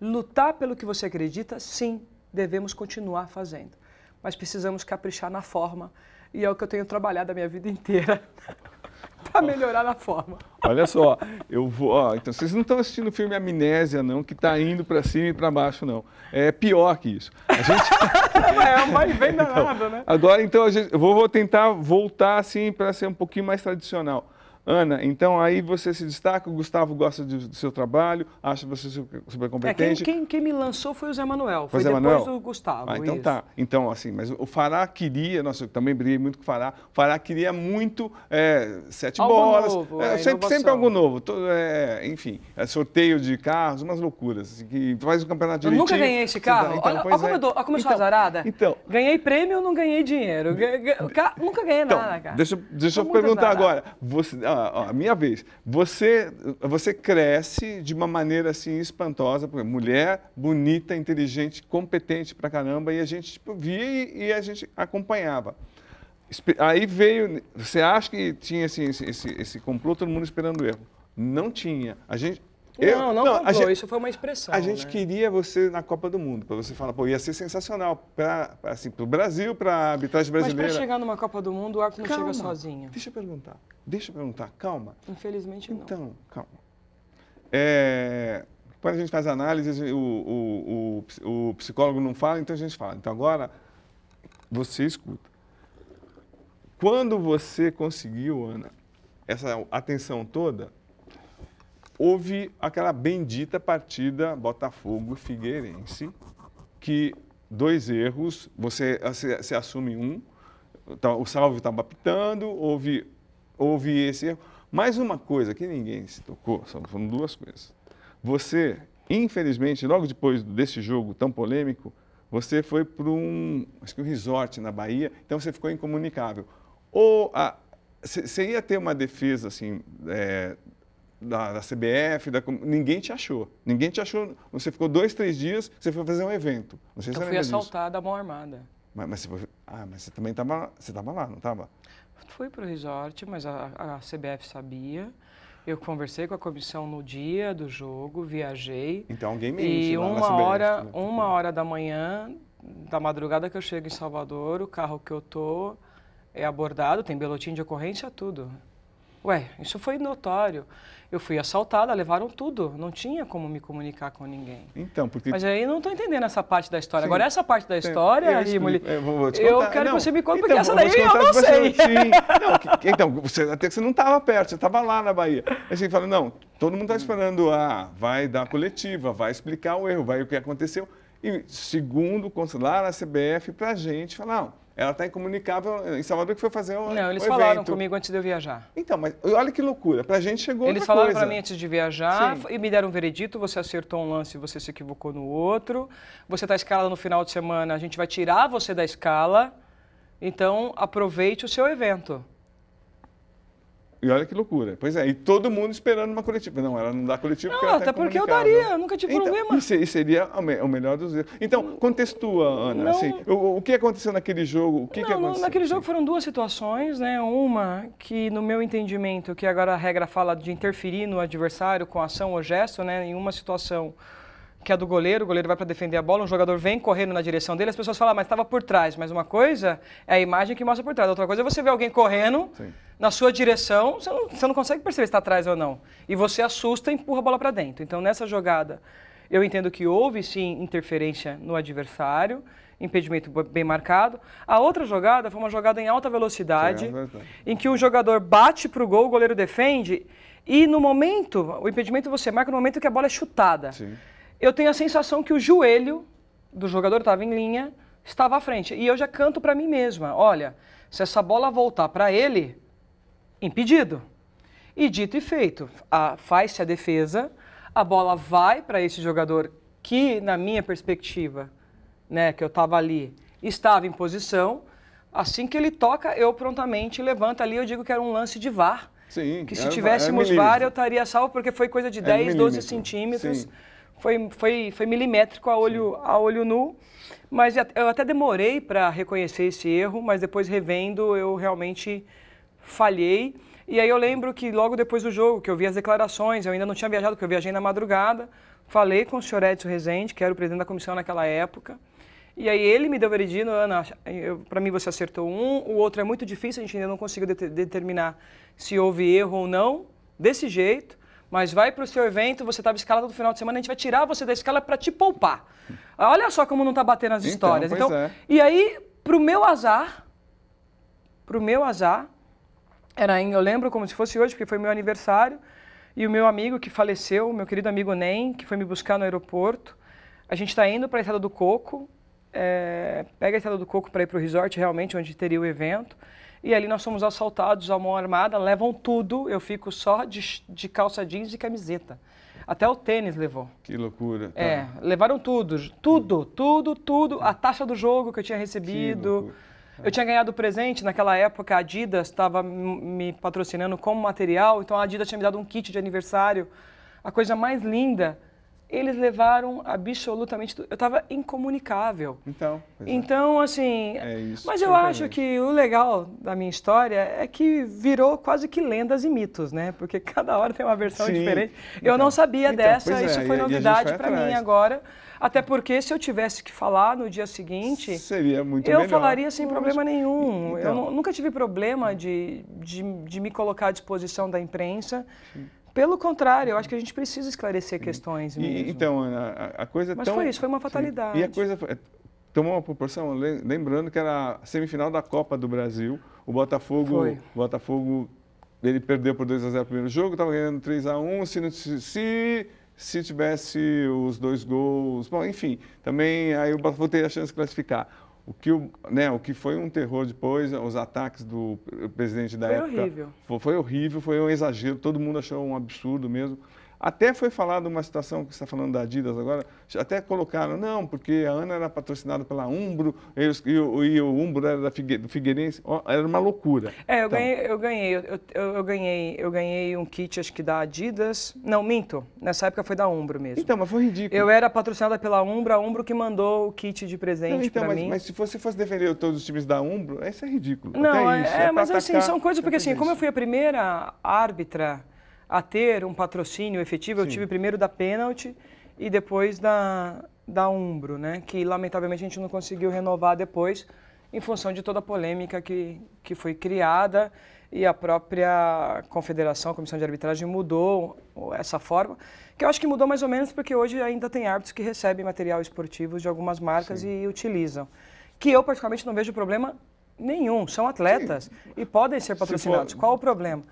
lutar pelo que você acredita, sim, devemos continuar fazendo. Mas precisamos caprichar na forma, e é o que eu tenho trabalhado a minha vida inteira para melhorar na forma. Olha só, eu vou... então, vocês não estão assistindo o filme Amnésia, não, que está indo para cima e para baixo, não. É pior que isso. A gente... mas vem danado, né? Agora, então, eu vou tentar voltar, assim, para ser um pouquinho mais tradicional. Ana, então aí você se destaca, o Gustavo gosta do seu trabalho, acha você super competente. Quem me lançou foi o Zé Manuel, foi depois do Gustavo. Então isso. tá. Então, assim, mas o Fará queria, nossa, eu também briguei muito com o Fará queria muito 7 algo bolas. Novo, sempre algo novo. Enfim, sorteio de carros, umas loucuras. Assim, que faz o campeonato direitinho. Eu nunca ganhei esse carro. Olha como eu sou azarada. Então, ganhei prêmio, não ganhei dinheiro. Nunca ganhei nada, cara. Deixa eu perguntar agora. A minha vez. Você cresce de uma maneira assim espantosa, porque mulher bonita, inteligente, competente pra caramba, e a gente via e a gente acompanhava. Aí veio, você acha que tinha assim, esse complô, todo mundo esperando o erro? Não tinha. Isso foi uma expressão. A gente queria você na Copa do Mundo, para você falar, pô, ia ser sensacional para o Brasil, para a arbitragem brasileira. Mas para chegar numa Copa do Mundo, o árbitro não chega sozinho. Deixa eu perguntar, calma. Infelizmente não. Então, calma. Quando a gente faz análise, o psicólogo não fala, então a gente fala. Então agora, você escuta. Quando você conseguiu, Ana, essa atenção toda, houve aquela bendita partida Botafogo-Figueirense, que 2 erros, você assume um, o Salvio estava apitando, houve esse erro. Mais uma coisa que ninguém se tocou, foram 2 coisas. Você, infelizmente, logo depois desse jogo tão polêmico, você foi para um resort na Bahia, então você ficou incomunicável. Você ia ter uma defesa assim, da CBF, ninguém te achou. Você ficou 2, 3 dias, você foi fazer um evento. Não sei se eu fui assaltada à mão armada. Mas você também estava lá, não estava? Fui para o resort, mas a CBF sabia. Eu conversei com a comissão no dia do jogo, viajei. Então alguém mente e lá na CBF, né? 1h da manhã, da madrugada que eu chego em Salvador, o carro que eu tô é abordado, tem boletim de ocorrência, tudo. Ué, isso foi notório. Eu fui assaltada, levaram tudo. Não tinha como me comunicar com ninguém. Então, porque... Mas aí eu não estou entendendo essa parte da história. Sim. Agora, essa parte da história, Rímoli, eu quero que você me conte, então, porque essa daí eu não você, sei. Sim. Não, então, até que você não estava perto, você estava lá na Bahia. Aí você fala, não, todo mundo está esperando, vai dar coletiva, vai explicar o erro, vai o que aconteceu. E segundo o consular, a CBF, para a gente, falar, não, ela está incomunicável em Salvador que foi fazer um Não, eles evento. falaram comigo antes de eu viajar. Então, mas olha que loucura, para a gente chegou Eles outra falaram coisa. para mim antes de viajar Sim. e me deram um veredito, você acertou um lance e você se equivocou no outro, você está escalado no final de semana, a gente vai tirar você da escala, então aproveite o seu evento. E olha que loucura. Pois é, e todo mundo esperando uma coletiva. Não, ela não dá coletiva porque Não, ela até está porque eu incomunicável. daria, eu nunca tive Então, problema. E seria o melhor dos erros. Então, contextua, Ana, Não. assim, o que aconteceu naquele jogo? O que aconteceu? Naquele jogo foram duas situações, né? Uma que, no meu entendimento, que agora a regra fala de interferir no adversário com ação ou gesto, né? Em uma situação que é a do goleiro, o goleiro vai para defender a bola, um jogador vem correndo na direção dele, as pessoas falam, mas estava por trás. Mas uma coisa é a imagem que mostra por trás, outra coisa é você ver alguém correndo Sim. na sua direção, você não consegue perceber se está atrás ou não. E você assusta e empurra a bola para dentro. Então, nessa jogada, eu entendo que houve, sim, interferência no adversário, impedimento bem marcado. A outra jogada foi uma jogada em alta velocidade, em que o jogador bate para o gol, o goleiro defende, e no momento, o impedimento você marca no momento que a bola é chutada. Sim. Eu tenho a sensação que o joelho do jogador estava em linha, estava à frente. E eu já canto para mim mesma, olha, se essa bola voltar para ele, impedido. E dito e feito, faz-se a defesa, a bola vai para esse jogador que, na minha perspectiva, né, que eu estava ali, estava em posição. Assim que ele toca, eu prontamente levanto ali, eu digo que era um lance de VAR. Sim, Que se tivéssemos VAR, eu estaria salvo, porque foi coisa de 10, 12 centímetros. Sim. Foi milimétrico a olho nu, mas eu até demorei para reconhecer esse erro, mas depois revendo eu realmente falhei. E aí eu lembro que logo depois do jogo, que eu vi as declarações, eu ainda não tinha viajado, porque eu viajei na madrugada, falei com o senhor Edson Rezende, que era o presidente da comissão naquela época, e aí ele me deu o veredito, Ana, para mim você acertou um, o outro é muito difícil, a gente ainda não conseguiu determinar se houve erro ou não, desse jeito. Mas vai para o seu evento, você estava escalado no final de semana, a gente vai tirar você da escala para te poupar. Olha só como não está batendo as histórias. Então, e aí, pro meu azar, eu lembro como se fosse hoje, porque foi meu aniversário, e o meu amigo que faleceu, meu querido amigo Nem, que foi me buscar no aeroporto, a gente está indo para a Estrada do Coco, pega a Estrada do Coco para ir para o resort, realmente, onde teria o evento. E ali nós somos assaltados à mão armada, levam tudo, eu fico só de calça jeans e camiseta. Até o tênis levou. Que loucura. Tá. Levaram tudo, tudo. A taxa do jogo que eu tinha recebido. Eu tinha ganhado presente, naquela época a Adidas estava me patrocinando como material, então a Adidas tinha me dado um kit de aniversário, a coisa mais linda. Eles levaram absolutamente tudo. Eu estava incomunicável. Então, assim... mas eu acho que o legal da minha história é que virou quase que lendas e mitos, né? Porque cada hora tem uma versão diferente. Eu não sabia dessa, isso foi novidade para mim agora. Até porque se eu tivesse que falar no dia seguinte... Seria muito melhor. Eu falaria sem problema nenhum. Eu nunca tive problema de me colocar à disposição da imprensa. Pelo contrário, eu acho que a gente precisa esclarecer questões mesmo. Então, Ana, a coisa... Mas foi isso, foi uma fatalidade. E a coisa tomou uma proporção, lembrando que era a semifinal da Copa do Brasil, o Botafogo, ele perdeu por 2-0 o primeiro jogo, estava ganhando 3-1, se tivesse os 2 gols, bom, enfim, também aí o Botafogo teria a chance de classificar. O que foi um terror depois, os ataques do presidente da época. Foi horrível, foi um exagero, todo mundo achou um absurdo mesmo. Até foi falado uma situação que você está falando da Adidas agora, até colocaram, não, porque a Ana era patrocinada pela Umbro e o Umbro era do Figueirense, era uma loucura. Eu ganhei um kit, acho que da Adidas, não, minto, nessa época foi da Umbro mesmo. Então, mas foi ridículo. Eu era patrocinada pela Umbro, a Umbro que mandou o kit de presente para mim. Mas se você fosse defender todos os times da Umbro, isso é ridículo. Não, mas assim, são coisas, porque assim, como eu fui a primeira árbitra a ter um patrocínio efetivo, eu tive primeiro da Pênalti e depois da Umbro, né? Que lamentavelmente a gente não conseguiu renovar depois. em função de toda a polêmica que foi criada e a própria confederação, a comissão de arbitragem mudou essa forma, que eu acho que mudou mais ou menos porque hoje ainda tem árbitros que recebem material esportivo de algumas marcas Sim. e utilizam, que eu particularmente não vejo problema nenhum, são atletas Sim. e podem ser patrocinados. Qual o problema?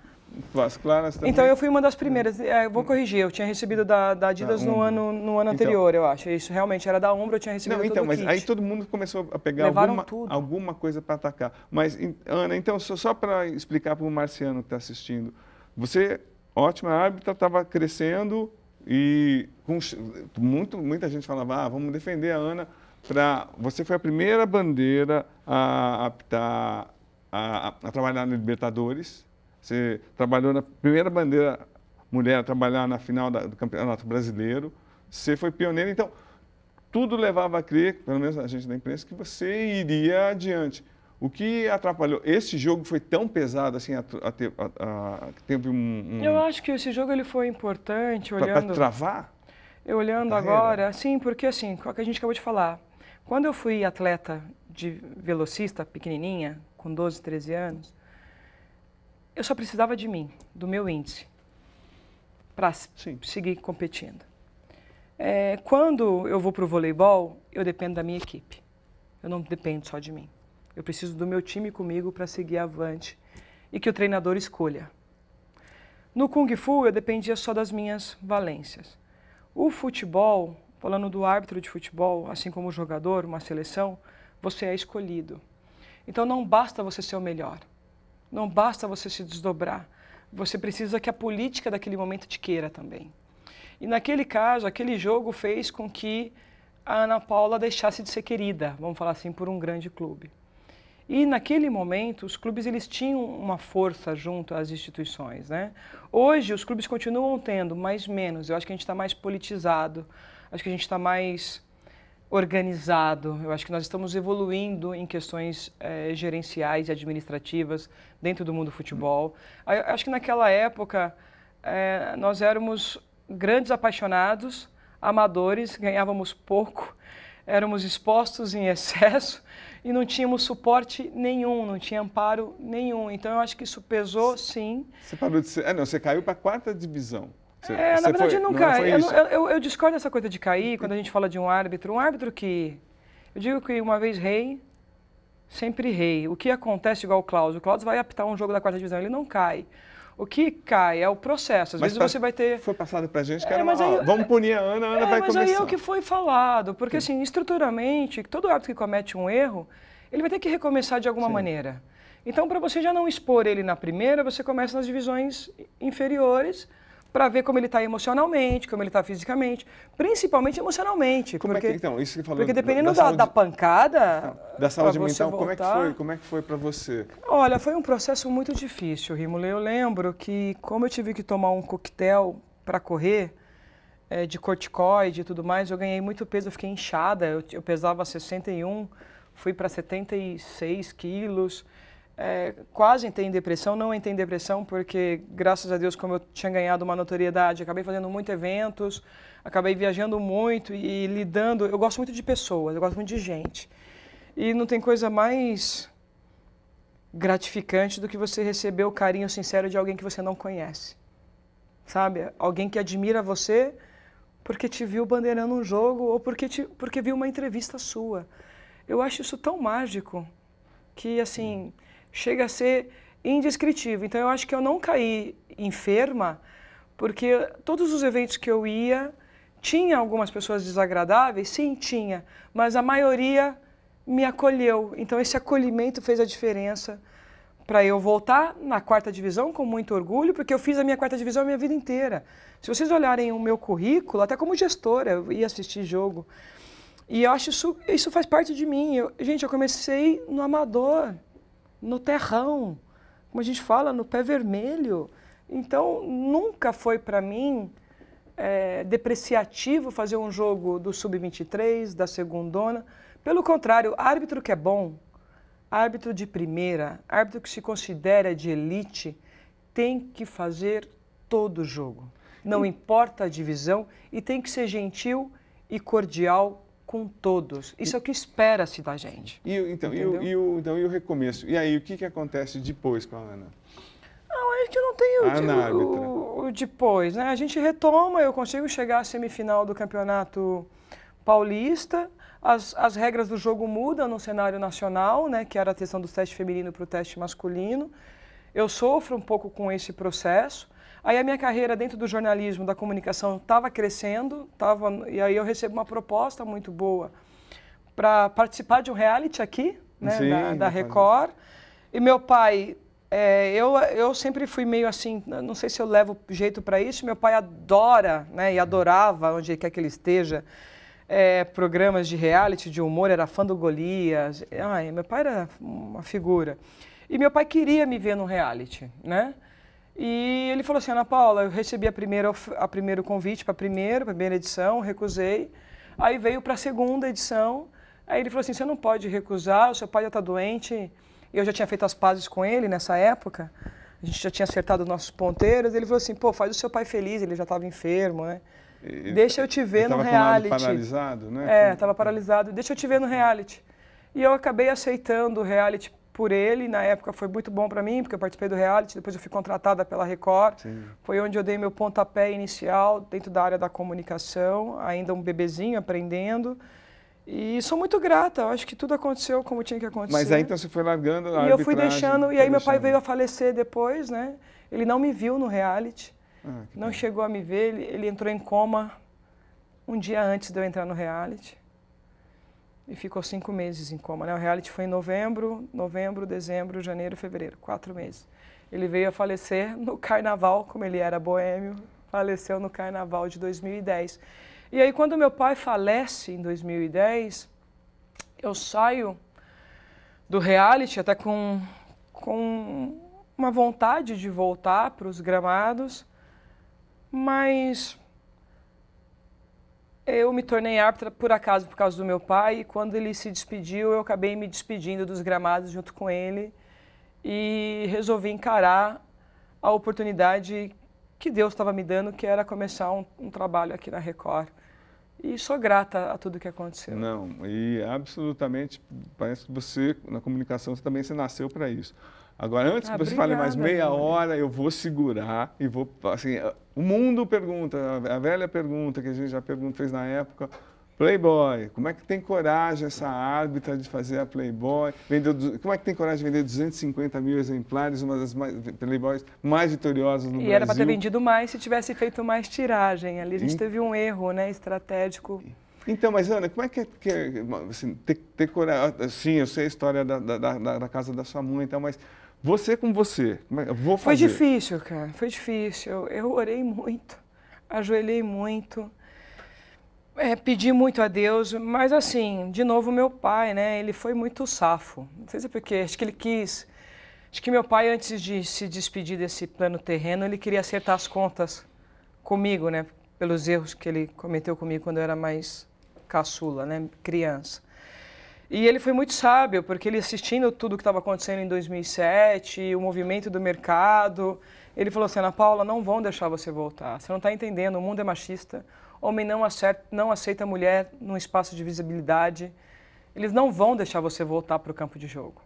As claras também. Então eu fui uma das primeiras, eu vou corrigir, eu tinha recebido da Adidas no ano anterior, eu acho. Isso realmente era da Umbro, eu tinha recebido todo o mas kit. Aí todo mundo começou a pegar alguma coisa para atacar. Mas, Ana, então, só para explicar para o Marciano que está assistindo, você, ótima árbitra, estava crescendo e muita gente falava, vamos defender a Ana. Você foi a primeira bandeira a trabalhar no Libertadores. Você trabalhou na primeira bandeira mulher a trabalhar na final do Campeonato Brasileiro. Você foi pioneira, então tudo levava a crer, pelo menos a gente da imprensa, que você iria adiante. O que atrapalhou? Esse jogo foi tão pesado assim, teve Eu acho que esse jogo ele foi importante, olhando... Para travar? Olhando agora, sim, porque assim, o que a gente acabou de falar, quando eu fui atleta de velocista, pequenininha, com 12, 13 anos, eu só precisava de mim, do meu índice, para seguir competindo. Quando eu vou para o voleibol, eu dependo da minha equipe. Eu não dependo só de mim. Eu preciso do meu time comigo para seguir avante e que o treinador escolha. No Kung Fu, eu dependia só das minhas valências. O futebol, falando do árbitro de futebol, assim como o jogador, uma seleção, você é escolhido. Então não basta você ser o melhor. Não basta você se desdobrar, você precisa que a política daquele momento te queira também. E naquele caso, aquele jogo fez com que a Ana Paula deixasse de ser querida, vamos falar assim, por um grande clube. E naquele momento, os clubes eles tinham uma força junto às instituições, né? Hoje, os clubes continuam tendo, mas menos. Eu acho que a gente está mais politizado, acho que a gente está mais organizado. Eu acho que nós estamos evoluindo em questões gerenciais e administrativas dentro do mundo do futebol. Eu acho que naquela época nós éramos grandes apaixonados, amadores, ganhávamos pouco, éramos expostos em excesso e não tínhamos suporte nenhum, não tinha amparo nenhum. Então eu acho que isso pesou, sim. Você parou de ser... você caiu para a 4ª divisão. Na verdade, não cai. Eu discordo dessa coisa de cair quando a gente fala de um árbitro. Um árbitro que... Eu digo que uma vez rei, sempre rei. O que acontece igual o Cláudio? O Cláudio vai apitar um jogo da 4ª divisão, ele não cai. O que cai é o processo. Às vezes você vai ter... Foi passado pra gente que era vamos punir a Ana vai começar. Mas aí é o que foi falado. Porque, assim, estruturalmente, todo árbitro que comete um erro, ele vai ter que recomeçar de alguma maneira. Então, para você já não expor ele na primeira, você começa nas divisões inferiores, para ver como ele está emocionalmente, como ele está fisicamente, principalmente emocionalmente. Então, isso que falou, porque dependendo da pancada... Da saúde mental, como é que foi para você? Olha, foi um processo muito difícil, Rímulo. Eu lembro que, como eu tive que tomar um coquetel para correr, de corticoide e tudo mais, eu ganhei muito peso, eu fiquei inchada, eu pesava 61, fui para 76 quilos... quase entrei em depressão, não entrei em depressão porque, graças a Deus, como eu tinha ganhado uma notoriedade, acabei fazendo muitos eventos, acabei viajando muito e lidando, eu gosto muito de pessoas, eu gosto muito de gente. E não tem coisa mais gratificante do que você receber o carinho sincero de alguém que você não conhece, sabe? Alguém que admira você porque te viu bandeirando um jogo ou porque viu uma entrevista sua. Eu acho isso tão mágico que, assim... chega a ser indescritível. Então, eu acho que eu não caí enferma, porque todos os eventos que eu ia, tinha algumas pessoas desagradáveis? Sim, tinha, mas a maioria me acolheu. Então, esse acolhimento fez a diferença para eu voltar na 4ª divisão com muito orgulho, porque eu fiz a minha 4ª divisão a minha vida inteira. Se vocês olharem o meu currículo, até como gestora, eu ia assistir jogo, e eu acho isso faz parte de mim. Gente, eu comecei no amador, no terrão, como a gente fala, no pé vermelho. Então, nunca foi para mim depreciativo fazer um jogo do Sub-23, da segundona. Pelo contrário, árbitro que é bom, árbitro de primeira, árbitro que se considera de elite, tem que fazer todo o jogo. Não importa a divisão e tem que ser gentil e cordial com todos. Isso é o que espera-se da gente. Então, e o recomeço? E aí, o que acontece depois com a Ana? Não, a gente não tem o depois, né? A gente retoma, eu consigo chegar à semifinal do Campeonato Paulista, as regras do jogo mudam no cenário nacional, né? Que era a questão do teste feminino para o teste masculino. Eu sofro um pouco com esse processo. Aí a minha carreira dentro do jornalismo, da comunicação, estava crescendo, e aí eu recebo uma proposta muito boa para participar de um reality aqui, né, sim, da Record. E meu pai, eu sempre fui meio assim, não sei se eu levo jeito para isso, meu pai adora, né, e adorava, onde quer que ele esteja, programas de reality, de humor, era fã do Golias. Ai, meu pai era uma figura. E meu pai queria me ver no reality, né? E ele falou assim, Ana Paula, eu recebi a primeiro convite para a primeira edição, recusei. Aí veio para a segunda edição, aí ele falou assim, você não pode recusar, o seu pai já está doente. Eu já tinha feito as pazes com ele nessa época, a gente já tinha acertado os nossos ponteiros. Ele falou assim, pô, faz o seu pai feliz, ele já estava enfermo, né? Deixa eu te ver no reality. Estava paralisado, né? Estava paralisado. Deixa eu te ver no reality. E eu acabei aceitando o reality por ele. Na época foi muito bom para mim, porque eu participei do reality, depois eu fui contratada pela Record. Sim. Foi onde eu dei meu pontapé inicial dentro da área da comunicação, ainda um bebezinho aprendendo. E sou muito grata, eu acho que tudo aconteceu como tinha que acontecer. Mas aí então você foi largando a arbitragem. E eu fui deixando, e aí meu pai veio a falecer depois, né? Ele não me viu no reality, não chegou a me ver, ele entrou em coma um dia antes de eu entrar no reality. E ficou 5 meses em coma, né? O reality foi em novembro, dezembro, janeiro, fevereiro, 4 meses. Ele veio a falecer no carnaval, como ele era boêmio, faleceu no carnaval de 2010. E aí, quando meu pai falece em 2010, eu saio do reality até com uma vontade de voltar para os gramados, mas eu me tornei árbitra por acaso, por causa do meu pai, e quando ele se despediu, eu acabei me despedindo dos gramados junto com ele e resolvi encarar a oportunidade que Deus estava me dando, que era começar um trabalho aqui na Record. E sou grata a tudo que aconteceu. Não, e absolutamente, parece que você, na comunicação, também você nasceu para isso. Agora, antes que você fale mais meia hora, eu vou segurar e vou, assim, o mundo pergunta, a velha pergunta que a gente já fez na época, Playboy, como é que tem coragem essa árbitra de fazer a Playboy? Como é que tem coragem de vender 250 mil exemplares, uma das Playboys mais vitoriosas no Brasil? E era para ter vendido mais se tivesse feito mais tiragem. Ali a gente teve um erro, né, estratégico. Então, mas Ana, como é que assim, ter coragem? Sim, eu sei a história da casa da sua mãe e tal, mas você com você, eu vou fazer. Foi difícil, cara, foi difícil. Eu orei muito, ajoelhei muito. Pedi muito a Deus, mas assim, de novo meu pai, né, ele foi muito safo. Não sei se é porque, acho que ele quis, acho que meu pai antes de se despedir desse plano terreno, ele queria acertar as contas comigo, né, pelos erros que ele cometeu comigo quando eu era mais caçula, né, criança. E ele foi muito sábio, porque ele assistindo tudo que estava acontecendo em 2007, o movimento do mercado, ele falou assim, Ana Paula, não vão deixar você voltar, você não está entendendo, o mundo é machista, homem não aceita mulher num espaço de visibilidade. Eles não vão deixar você voltar para o campo de jogo.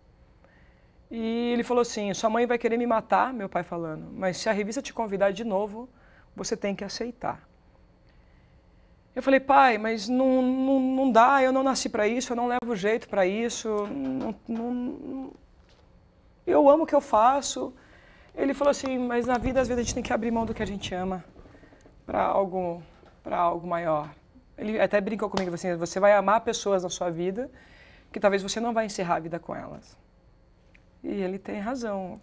E ele falou assim, sua mãe vai querer me matar, meu pai falando, mas se a revista te convidar de novo, você tem que aceitar. Eu falei, pai, mas não dá, eu não nasci para isso, eu não levo jeito para isso, eu amo o que eu faço. Ele falou assim, mas na vida às vezes a gente tem que abrir mão do que a gente ama para algo maior. Ele até brincou comigo assim, você vai amar pessoas na sua vida que talvez você não vai encerrar a vida com elas. E ele tem razão,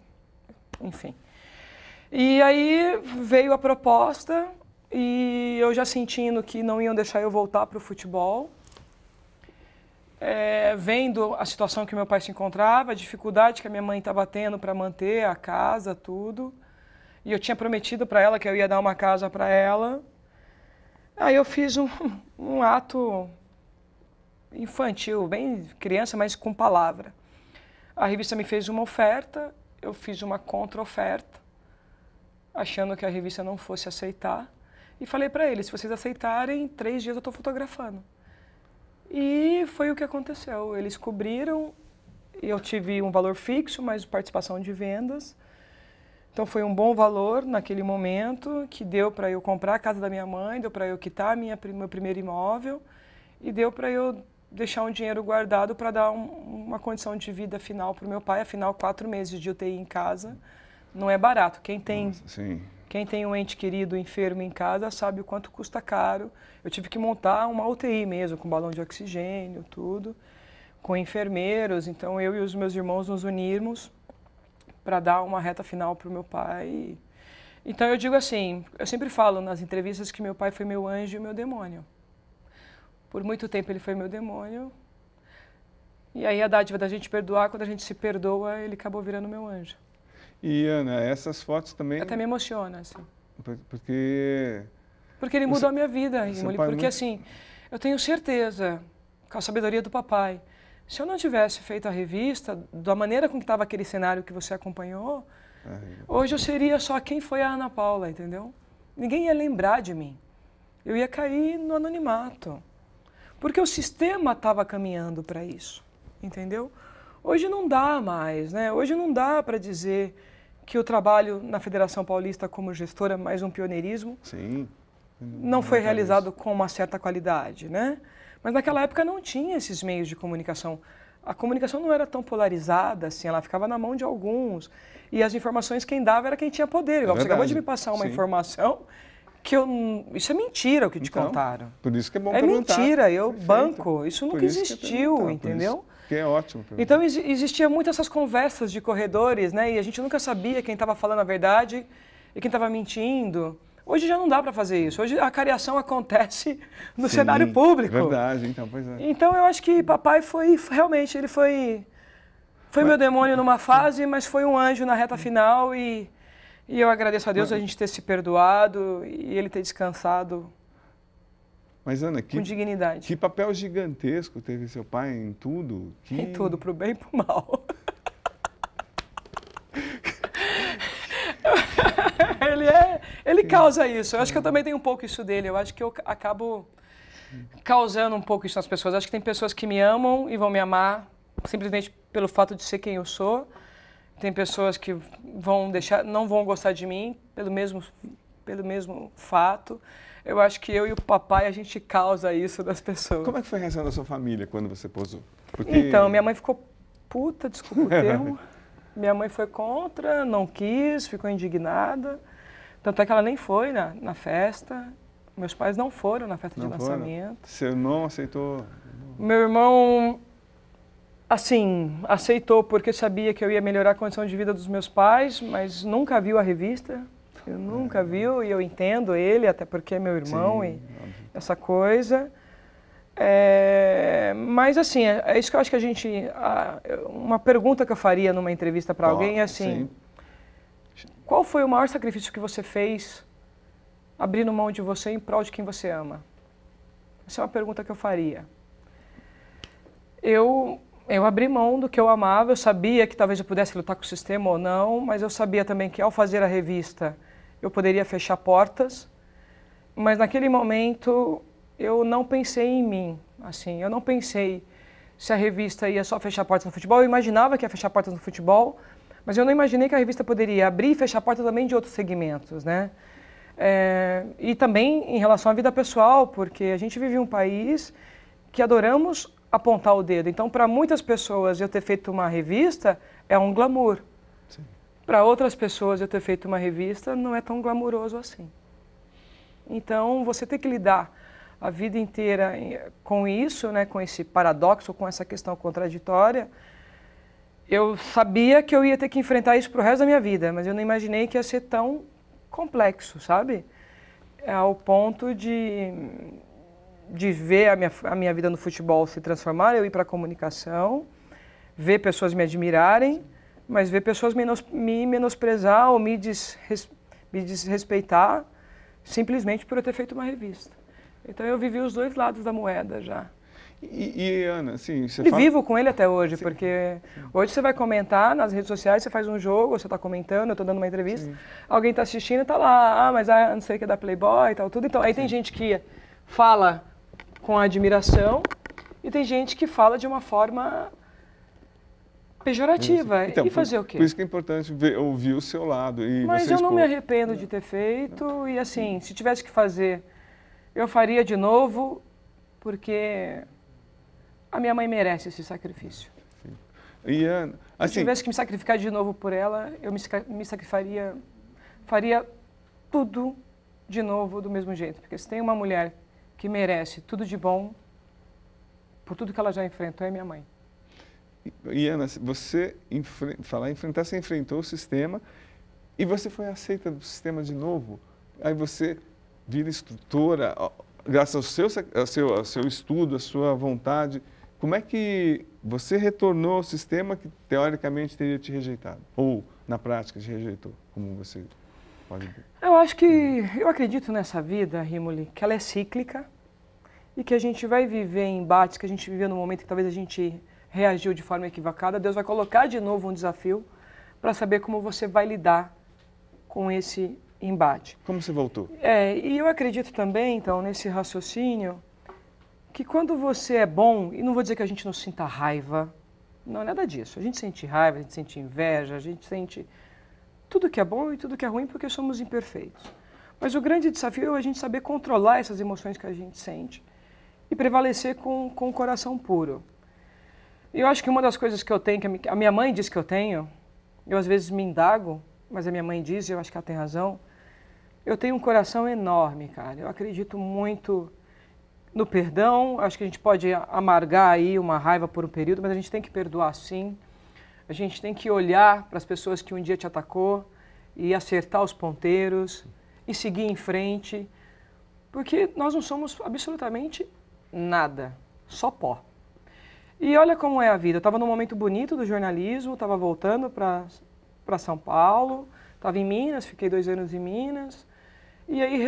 enfim. E aí veio a proposta e eu já sentindo que não iam deixar eu voltar para o futebol, vendo a situação que meu pai se encontrava, a dificuldade que a minha mãe estava tendo para manter a casa, tudo. E eu tinha prometido para ela que eu ia dar uma casa para ela. Aí eu fiz um ato infantil, bem criança, mas com palavra. A revista me fez uma oferta, eu fiz uma contra-oferta, achando que a revista não fosse aceitar. E falei para eles, se vocês aceitarem, em 3 dias eu estou fotografando. E foi o que aconteceu. Eles cobriram, eu tive um valor fixo, mais participação de vendas. Então foi um bom valor naquele momento, que deu para eu comprar a casa da minha mãe, deu para eu quitar meu primeiro imóvel e deu para eu deixar um dinheiro guardado para dar uma condição de vida final para o meu pai. Afinal, 4 meses de UTI em casa não é barato. Quem tem um ente querido enfermo em casa sabe o quanto custa caro. Eu tive que montar uma UTI mesmo, com balão de oxigênio, tudo, com enfermeiros. Então eu e os meus irmãos nos unimos para dar uma reta final para o meu pai. Então eu digo assim, eu sempre falo nas entrevistas que meu pai foi meu anjo e meu demônio. Por muito tempo ele foi meu demônio. E aí a dádiva da gente perdoar, quando a gente se perdoa, ele acabou virando meu anjo. E Ana, essas fotos também... Até me emociona, assim. Porque ele mudou a minha vida, porque assim, eu tenho certeza, com a sabedoria do papai, se eu não tivesse feito a revista, da maneira com que estava aquele cenário que você acompanhou, hoje eu seria só quem foi a Ana Paula, entendeu? Ninguém ia lembrar de mim. Eu ia cair no anonimato. Porque o sistema estava caminhando para isso, entendeu? Hoje não dá mais, né? Hoje não dá para dizer que o trabalho na Federação Paulista como gestora, mais um pioneirismo, sim, não foi realizado com uma certa qualidade, né? Mas naquela época não tinha esses meios de comunicação. A comunicação não era tão polarizada, assim, ela ficava na mão de alguns. E as informações quem dava era quem tinha poder. Igual você acabou de me passar uma informação que isso é mentira o que te contaram. Por isso que é bom perguntar. É mentira, eu banco. Isso nunca existiu, entendeu? Que é ótimo. Então existia muito essas conversas de corredores, né? E a gente nunca sabia quem estava falando a verdade e quem estava mentindo. Hoje já não dá para fazer isso. Hoje a cariação acontece no cenário público. Verdade, então, pois é. Então eu acho que papai realmente, ele foi meu demônio numa fase, mas foi um anjo na reta final e eu agradeço a Deus a gente ter se perdoado e ele ter descansado. Mas Ana, com dignidade. Que papel gigantesco teve seu pai em tudo? Em tudo, pro bem e pro mal. Ele causa isso. Eu acho que eu também tenho um pouco isso dele. Eu acho que eu acabo causando um pouco isso nas pessoas. Eu acho que tem pessoas que me amam e vão me amar simplesmente pelo fato de ser quem eu sou. Tem pessoas que não vão gostar de mim pelo mesmo fato. Eu acho que eu e o papai, a gente causa isso das pessoas. Como é que foi a reação da sua família quando você posou? Então, minha mãe ficou puta, desculpa o termo. Minha mãe foi contra, não quis, ficou indignada. Tanto é que ela nem foi na festa. Meus pais não foram na festa de lançamento. Seu irmão aceitou? Meu irmão, assim, aceitou porque sabia que eu ia melhorar a condição de vida dos meus pais, mas nunca viu a revista. Eu nunca viu e eu entendo ele, até porque é meu irmão. Sim, e essa coisa. Mas assim, é isso que eu acho que uma pergunta que eu faria numa entrevista para alguém é assim, qual foi o maior sacrifício que você fez abrindo mão de você em prol de quem você ama? Essa é uma pergunta que eu faria. Eu abri mão do que eu amava, eu sabia que talvez eu pudesse lutar com o sistema ou não, mas eu sabia também que ao fazer a revista eu poderia fechar portas, mas naquele momento eu não pensei em mim, assim, eu não pensei se a revista ia só fechar portas no futebol. Eu imaginava que ia fechar portas no futebol, mas eu não imaginei que a revista poderia abrir e fechar portas também de outros segmentos, né? E também em relação à vida pessoal, porque a gente vive em um país que adoramos apontar o dedo. Então, para muitas pessoas, eu ter feito uma revista é um glamour. Para outras pessoas, eu ter feito uma revista não é tão glamouroso assim. Então, você tem que lidar a vida inteira com isso, né, com esse paradoxo, com essa questão contraditória. Eu sabia que eu ia ter que enfrentar isso para o resto da minha vida, mas eu não imaginei que ia ser tão complexo, sabe? Ao ponto de ver a minha vida no futebol se transformar, eu ir para a comunicação, ver pessoas me admirarem, mas ver pessoas me menosprezar ou me desrespeitar simplesmente por eu ter feito uma revista. Então eu vivi os dois lados da moeda já. E Ana, assim, você fala... vivo com ele até hoje, porque hoje você vai comentar nas redes sociais, você faz um jogo, você está comentando, eu estou dando uma entrevista, alguém está assistindo e está lá, mas não sei o que é da Playboy e tal, tudo. Então aí tem gente que fala com admiração e tem gente que fala de uma forma pejorativa. Então, e fazer o quê? Por isso que é importante ouvir o seu lado. Mas eu não me arrependo de ter feito, e assim, se tivesse que fazer, eu faria de novo, porque a minha mãe merece esse sacrifício. E, Ana, assim, se eu tivesse que me sacrificar de novo por ela, eu me sacrificaria, faria tudo de novo do mesmo jeito. Porque se tem uma mulher que merece tudo de bom, por tudo que ela já enfrentou, é minha mãe. E Ana, você enfrentar, você enfrentou o sistema e você foi aceita do sistema de novo. Aí você vira instrutora, graças ao seu estudo, à sua vontade. Como é que você retornou ao sistema que teoricamente teria te rejeitado? Ou na prática te rejeitou, como você pode ver? Eu acredito nessa vida, Rimoli, que ela é cíclica e que a gente vai viver embates, que a gente viveu no momento que talvez a gente reagiu de forma equivocada. Deus vai colocar de novo um desafio para saber como você vai lidar com esse embate. Como você voltou? E eu acredito também, então, nesse raciocínio, que quando você é bom, e não vou dizer que a gente não sinta raiva, não é nada disso. A gente sente raiva, a gente sente inveja, a gente sente tudo que é bom e tudo que é ruim porque somos imperfeitos. Mas o grande desafio é a gente saber controlar essas emoções que a gente sente e prevalecer com o coração puro. E eu acho que uma das coisas que eu tenho, que a minha mãe diz que eu tenho, eu às vezes me indago, mas a minha mãe diz, e eu acho que ela tem razão, eu tenho um coração enorme, cara. Eu acredito muito no perdão, acho que a gente pode amargar aí uma raiva por um período, mas a gente tem que perdoar sim. A gente tem que olhar para as pessoas que um dia te atacou e acertar os ponteiros e seguir em frente, porque nós não somos absolutamente nada, só pó. E olha como é a vida. Eu estava num momento bonito do jornalismo, estava voltando para São Paulo, estava em Minas, fiquei 2 anos em Minas, e aí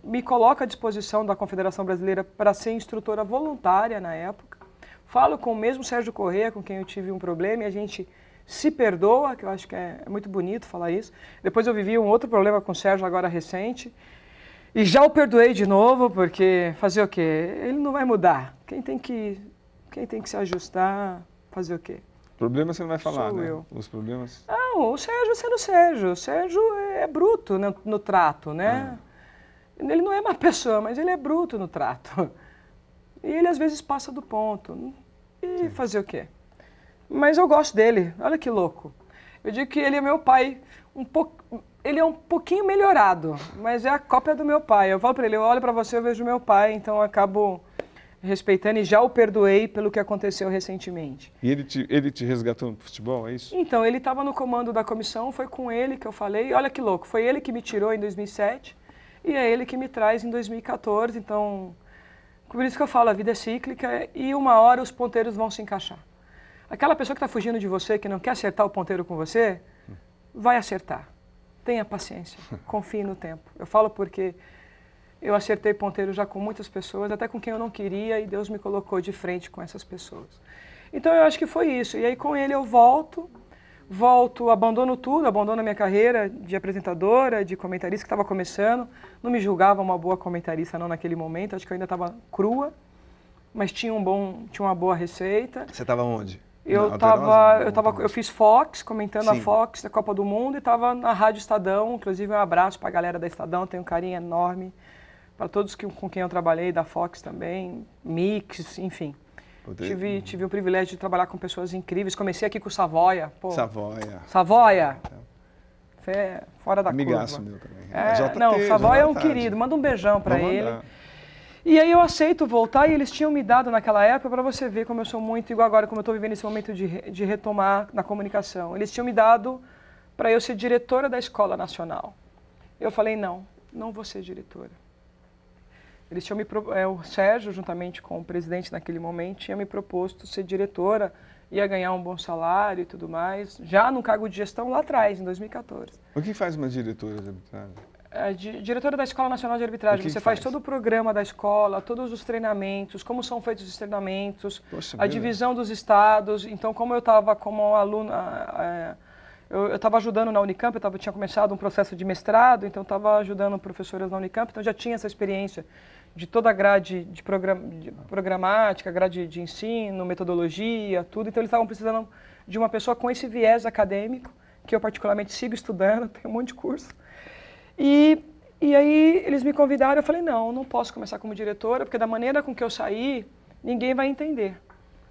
me coloco à disposição da Confederação Brasileira para ser instrutora voluntária na época. Falo com o mesmo Sérgio Corrêa, com quem eu tive um problema, e a gente se perdoa, que eu acho que é muito bonito falar isso. Depois eu vivi um outro problema com o Sérgio, agora recente, e já o perdoei de novo, porque fazer o quê? Ele não vai mudar. Quem tem que se ajustar, fazer o quê? Problema você não vai falar, Sou né? eu. Os problemas... Não, o Sérgio sendo Sérgio. O Sérgio é bruto no trato, né? Ele não é uma pessoa, mas ele é bruto no trato. E ele às vezes passa do ponto. E fazer o quê? Mas eu gosto dele, olha que louco. Eu digo que ele é meu pai, ele é um pouquinho melhorado, mas é a cópia do meu pai. Eu falo para ele, eu olho para você, eu vejo meu pai, então eu acabo respeitando e já o perdoei pelo que aconteceu recentemente. E ele te resgatou no futebol, é isso? Então, ele estava no comando da comissão, foi com ele que eu falei, olha que louco, foi ele que me tirou em 2007 e é ele que me traz em 2014, então, por isso que eu falo, a vida é cíclica e uma hora os ponteiros vão se encaixar. Aquela pessoa que está fugindo de você, que não quer acertar o ponteiro com você, vai acertar. Tenha paciência, confie no tempo. Eu falo porque eu acertei ponteiro já com muitas pessoas, até com quem eu não queria, e Deus me colocou de frente com essas pessoas. Então eu acho que foi isso. E aí com ele eu volto, abandono tudo, abandono a minha carreira de apresentadora, de comentarista que estava começando. Não me julgava uma boa comentarista não naquele momento, acho que eu ainda estava crua, mas tinha uma boa receita. Você estava onde? Eu fiz Fox, comentando a Fox da Copa do Mundo, e estava na Rádio Estadão, inclusive um abraço para a galera da Estadão, tenho um carinho enorme para todos com quem eu trabalhei, da Fox também, Mix, enfim. Tive o privilégio de trabalhar com pessoas incríveis, comecei aqui com o Savoia. Savoia! Fora da Amigaço curva. meu também. Não, Savoia é um querido, manda um beijão para ele. E aí eu aceito voltar, e eles tinham me dado naquela época, para você ver como eu sou muito igual agora, como eu estou vivendo esse momento de retomar na comunicação. Eles tinham me dado para eu ser diretora da Escola Nacional. Eu falei, não vou ser diretora. Eles tinham o Sérgio, juntamente com o presidente naquele momento, tinha me proposto ser diretora, ia ganhar um bom salário e tudo mais, já no cargo de gestão lá atrás, em 2014. O que faz uma diretora de arbitragem? Diretora da Escola Nacional de Arbitragem. Você faz todo o programa da escola, todos os treinamentos, como são feitos os treinamentos, a divisão dos estados. Então, como eu estava como aluna, eu estava ajudando na Unicamp, tinha começado um processo de mestrado, então estava ajudando professoras na Unicamp, então já tinha essa experiência de toda a grade de programática, grade de ensino, metodologia, tudo. Então, eles estavam precisando de uma pessoa com esse viés acadêmico, que eu particularmente sigo estudando, tenho um monte de curso. E aí eles me convidaram, eu falei, não posso começar como diretora, porque da maneira com que eu saí, ninguém vai entender.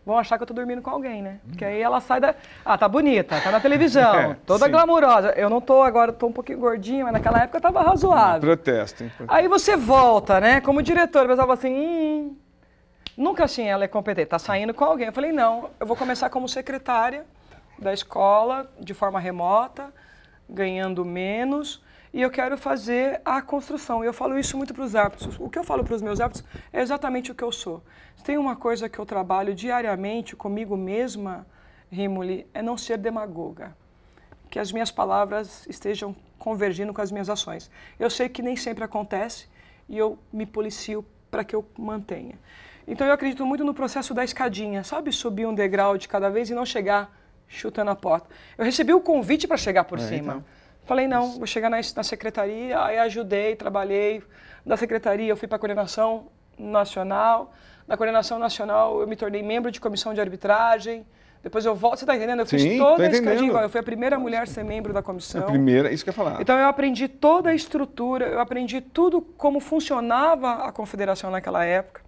Vão achar que eu estou dormindo com alguém, né? Porque aí ela sai da... Ah, tá bonita, tá na televisão, toda glamurosa. Eu não tô agora, tô um pouquinho gordinha, mas naquela época eu tava razoável. Protesto, hein? Aí você volta, né? Como diretora, o pessoal fala assim, nunca assim ela é competente, tá saindo com alguém. Eu falei, não, eu vou começar como secretária da escola, de forma remota, ganhando menos, e eu quero fazer a construção. E eu falo isso muito para os árbitros. O que eu falo para os meus árbitros é exatamente o que eu sou. Tem uma coisa que eu trabalho diariamente comigo mesma, Rimoli, é não ser demagoga. Que as minhas palavras estejam convergindo com as minhas ações. Eu sei que nem sempre acontece e eu me policio para que eu mantenha. Então eu acredito muito no processo da escadinha, sabe? Subir um degrau de cada vez e não chegar chutando a porta. Eu recebi o convite para chegar por cima. Então. Falei, não, vou chegar na secretaria, aí ajudei, trabalhei. Da secretaria eu fui para a coordenação nacional. Da coordenação nacional eu me tornei membro de comissão de arbitragem. Depois eu volto, você está entendendo? Eu fiz toda a escadinha. Eu fui a primeira mulher a ser membro da comissão. A primeira, isso que eu ia falar. Então eu aprendi toda a estrutura, eu aprendi tudo como funcionava a confederação naquela época.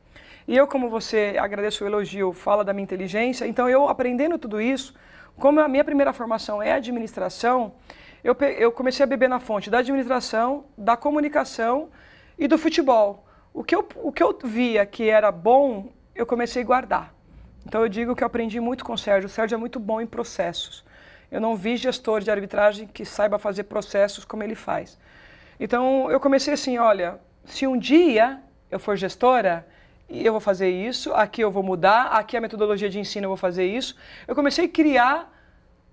E eu, como você, agradeço o elogio, fala da minha inteligência, então eu aprendendo tudo isso, como a minha primeira formação é administração, eu comecei a beber na fonte da administração, da comunicação e do futebol. O que eu via que era bom, eu comecei a guardar. Então eu digo que eu aprendi muito com o Sérgio. O Sérgio é muito bom em processos. Eu não vi gestor de arbitragem que saiba fazer processos como ele faz. Então eu comecei assim, olha, se um dia eu for gestora, eu vou fazer isso, aqui eu vou mudar, aqui a metodologia de ensino eu vou fazer isso. Eu comecei a criar,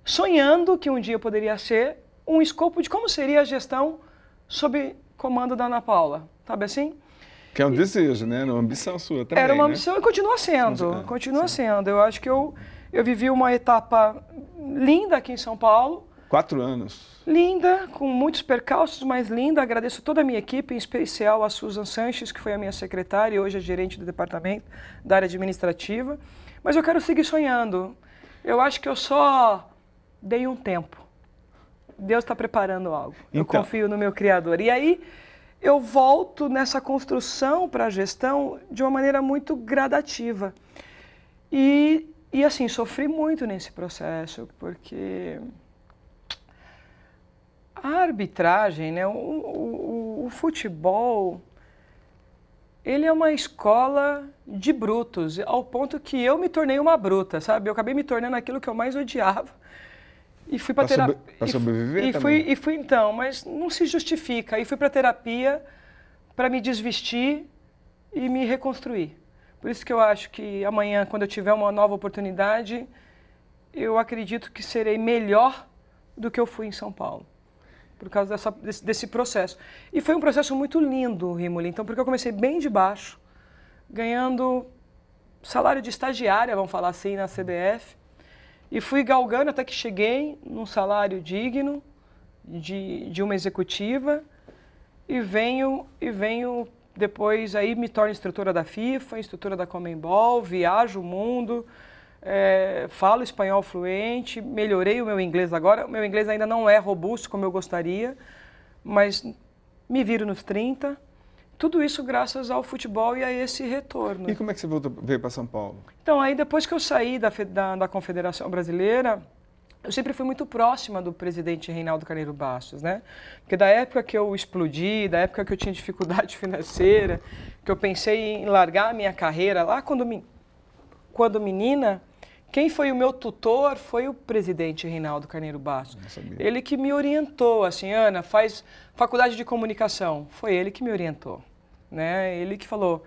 sonhando que um dia eu poderia ser um escopo de como seria a gestão sob comando da Ana Paula, sabe assim? Que é um desejo, né? Uma ambição sua também, era uma ambição, né? E continua sendo, continua sendo. Eu acho que eu vivi uma etapa linda aqui em São Paulo. 4 anos. Linda, com muitos percalços, mas linda. Agradeço toda a minha equipe, em especial a Susan Sanches, que foi a minha secretária e hoje é gerente do departamento da área administrativa. Mas eu quero seguir sonhando. Eu acho que eu só dei um tempo. Deus está preparando algo. Então, eu confio no meu Criador. E aí eu volto nessa construção para a gestão de uma maneira muito gradativa. E assim, sofri muito nesse processo, porque a arbitragem, né, o futebol, ele é uma escola de brutos, ao ponto que eu me tornei uma bruta, sabe? Eu acabei me tornando aquilo que eu mais odiava. E fui para terapia. Para sobreviver também? E fui então, mas não se justifica. E fui para terapia para me desvestir e me reconstruir. Por isso que eu acho que amanhã, quando eu tiver uma nova oportunidade, eu acredito que serei melhor do que eu fui em São Paulo. Por causa desse processo. E foi um processo muito lindo, Rimoli. Então, porque eu comecei bem de baixo, ganhando salário de estagiária, vamos falar assim, na CBF. E fui galgando até que cheguei num salário digno de uma executiva e venho depois aí me torno instrutora da FIFA, instrutora da Conmebol, viajo o mundo, falo espanhol fluente, melhorei o meu inglês agora. O meu inglês ainda não é robusto como eu gostaria, mas me viro nos 30. Tudo isso graças ao futebol e a esse retorno. E como é que você veio para São Paulo? Então, aí depois que eu saí da Confederação Brasileira, eu sempre fui muito próxima do presidente Reinaldo Carneiro Bastos, né? Porque da época que eu explodi, da época que eu tinha dificuldade financeira, que eu pensei em largar a minha carreira, lá quando menina, quem foi o meu tutor foi o presidente Reinaldo Carneiro Bastos. Ele que me orientou, assim, Ana, faz faculdade de comunicação. Foi ele que me orientou, né? Ele que falou,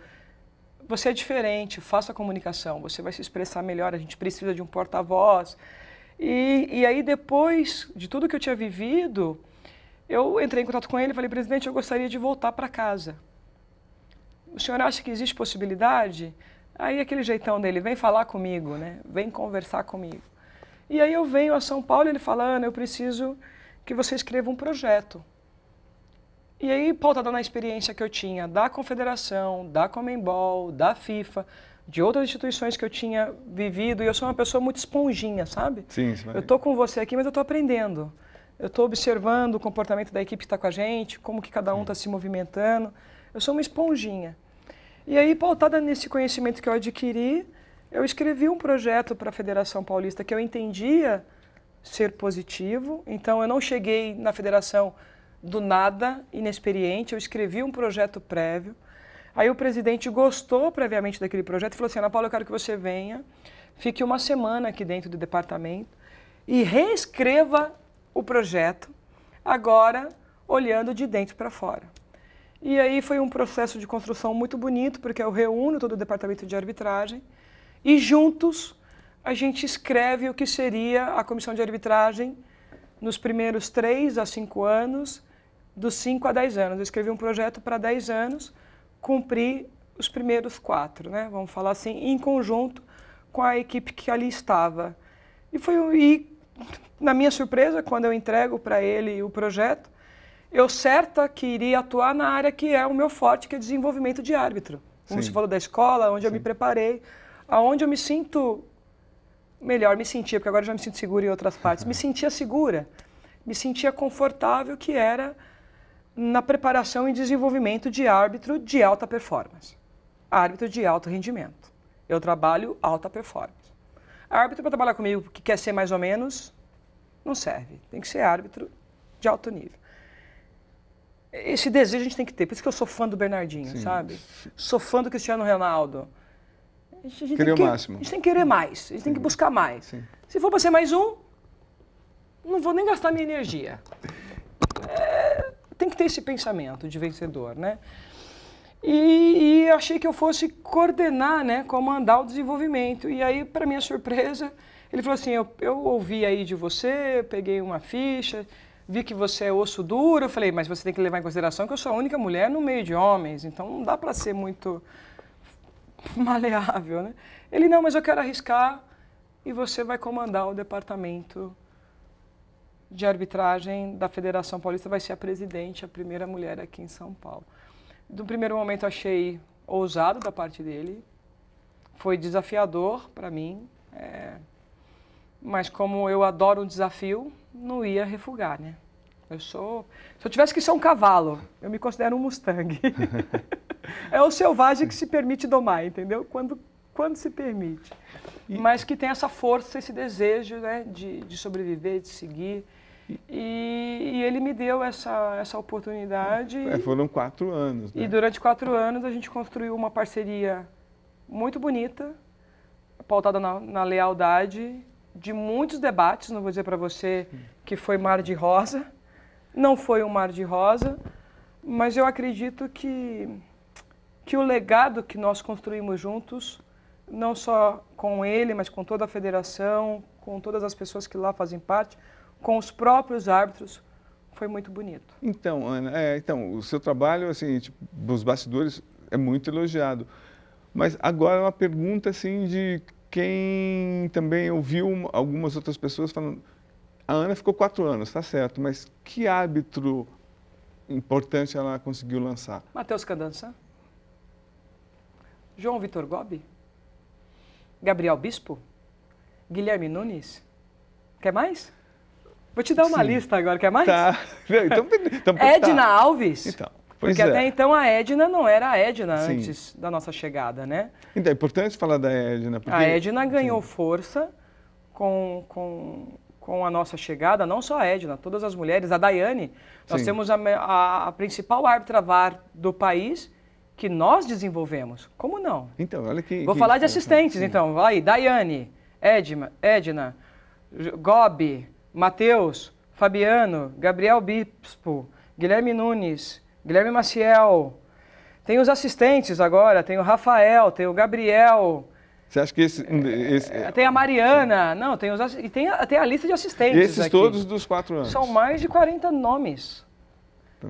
você é diferente, faça comunicação, você vai se expressar melhor, a gente precisa de um porta-voz. E aí, depois de tudo que eu tinha vivido, eu entrei em contato com ele e falei, presidente, eu gostaria de voltar para casa. O senhor acha que existe possibilidade? Aí aquele jeitão dele, vem falar comigo, né? Vem conversar comigo. E aí eu venho a São Paulo e ele fala, Ana, eu preciso que você escreva um projeto. E aí, pautada na experiência que eu tinha da Confederação, da Conmebol, da FIFA, de outras instituições que eu tinha vivido, e eu sou uma pessoa muito esponjinha, sabe? Sim, eu tô com você aqui, mas eu tô aprendendo. Eu tô observando o comportamento da equipe que está com a gente, como que cada um está se movimentando. Eu sou uma esponjinha. E aí, pautada nesse conhecimento que eu adquiri, eu escrevi um projeto para a Federação Paulista que eu entendia ser positivo. Então, eu não cheguei na federação do nada, inexperiente, eu escrevi um projeto prévio. Aí o presidente gostou previamente daquele projeto e falou assim, Ana Paula, eu quero que você venha, fique uma semana aqui dentro do departamento e reescreva o projeto, agora olhando de dentro para fora. E aí foi um processo de construção muito bonito, porque eu reúno todo o departamento de arbitragem e juntos a gente escreve o que seria a comissão de arbitragem nos primeiros 3 a 5 anos, dos 5 a 10 anos. Eu escrevi um projeto para 10 anos, cumpri os primeiros 4, né? Vamos falar assim, em conjunto com a equipe que ali estava. E na minha surpresa, quando eu entrego para ele o projeto, eu certa que iria atuar na área que é o meu forte, que é desenvolvimento de árbitro. Como você falou da escola, onde eu me preparei, aonde eu me sinto melhor, me sentia, porque agora eu já me sinto segura em outras partes, me sentia segura, me sentia confortável, que era na preparação e desenvolvimento de árbitro de alta performance. Árbitro de alto rendimento. Eu trabalho alta performance. Árbitro para trabalhar comigo que quer ser mais ou menos, não serve. Tem que ser árbitro de alto nível. Esse desejo a gente tem que ter. Por isso que eu sou fã do Bernardinho, sabe? Sou fã do Cristiano Ronaldo. A gente querer o máximo. A gente tem que querer mais. A gente tem que buscar mais. Sim. Se for para ser mais um, não vou nem gastar minha energia. Tem que ter esse pensamento de vencedor, né? E achei que eu fosse coordenar, né, comandar o desenvolvimento. E aí, para minha surpresa, ele falou assim, eu ouvi aí de você, peguei uma ficha, vi que você é osso duro. Eu falei, mas você tem que levar em consideração que eu sou a única mulher no meio de homens, então não dá para ser muito maleável, né? Ele, não, mas eu quero arriscar e você vai comandar o departamento de arbitragem da Federação Paulista, vai ser a presidente, a primeira mulher aqui em São Paulo. No primeiro momento achei ousado da parte dele, foi desafiador para mim, mas como eu adoro um desafio, não ia refugar, né? Se eu tivesse que ser um cavalo, eu me considero um Mustang. É o selvagem que se permite domar, entendeu? Quando se permite. Mas que tem essa força, esse desejo, né, de sobreviver, de seguir. E ele me deu essa oportunidade. Foram 4 anos, né? E durante 4 anos a gente construiu uma parceria muito bonita, pautada na lealdade, de muitos debates. Não vou dizer para você que foi mar de rosa, não foi um mar de rosa, mas eu acredito que o legado que nós construímos juntos, não só com ele, mas com toda a federação, com todas as pessoas que lá fazem parte, com os próprios árbitros, foi muito bonito. Então, Ana, o seu trabalho, assim, tipo, dos bastidores, é muito elogiado. Mas agora uma pergunta, assim, de quem também ouviu algumas outras pessoas falando, a Ana ficou 4 anos, tá certo, mas que árbitro importante ela conseguiu lançar? Matheus Candança, João Vitor Gobi, Gabriel Bispo, Guilherme Nunes, quer mais? Vou te dar uma lista agora, quer mais? Tá. Então, Edna Alves. Então, porque até então a Edna não era a Edna antes da nossa chegada, né? Então é importante falar da Edna. Porque... A Edna ganhou força com a nossa chegada, não só a Edna, todas as mulheres. A Daiane, nós temos a principal árbitra VAR do país que nós desenvolvemos. Como não? Então, olha que... Vou falar de assistentes, então. Vai aí, Daiane, Edna, Gobi, Matheus, Fabiano, Gabriel Bispo, Guilherme Nunes, Guilherme Maciel. Tem os assistentes agora, tem o Rafael, tem o Gabriel. Você acha que tem a Mariana, não, tem e tem a lista de assistentes. Esses aqui, todos dos 4 anos? São mais de 40 nomes.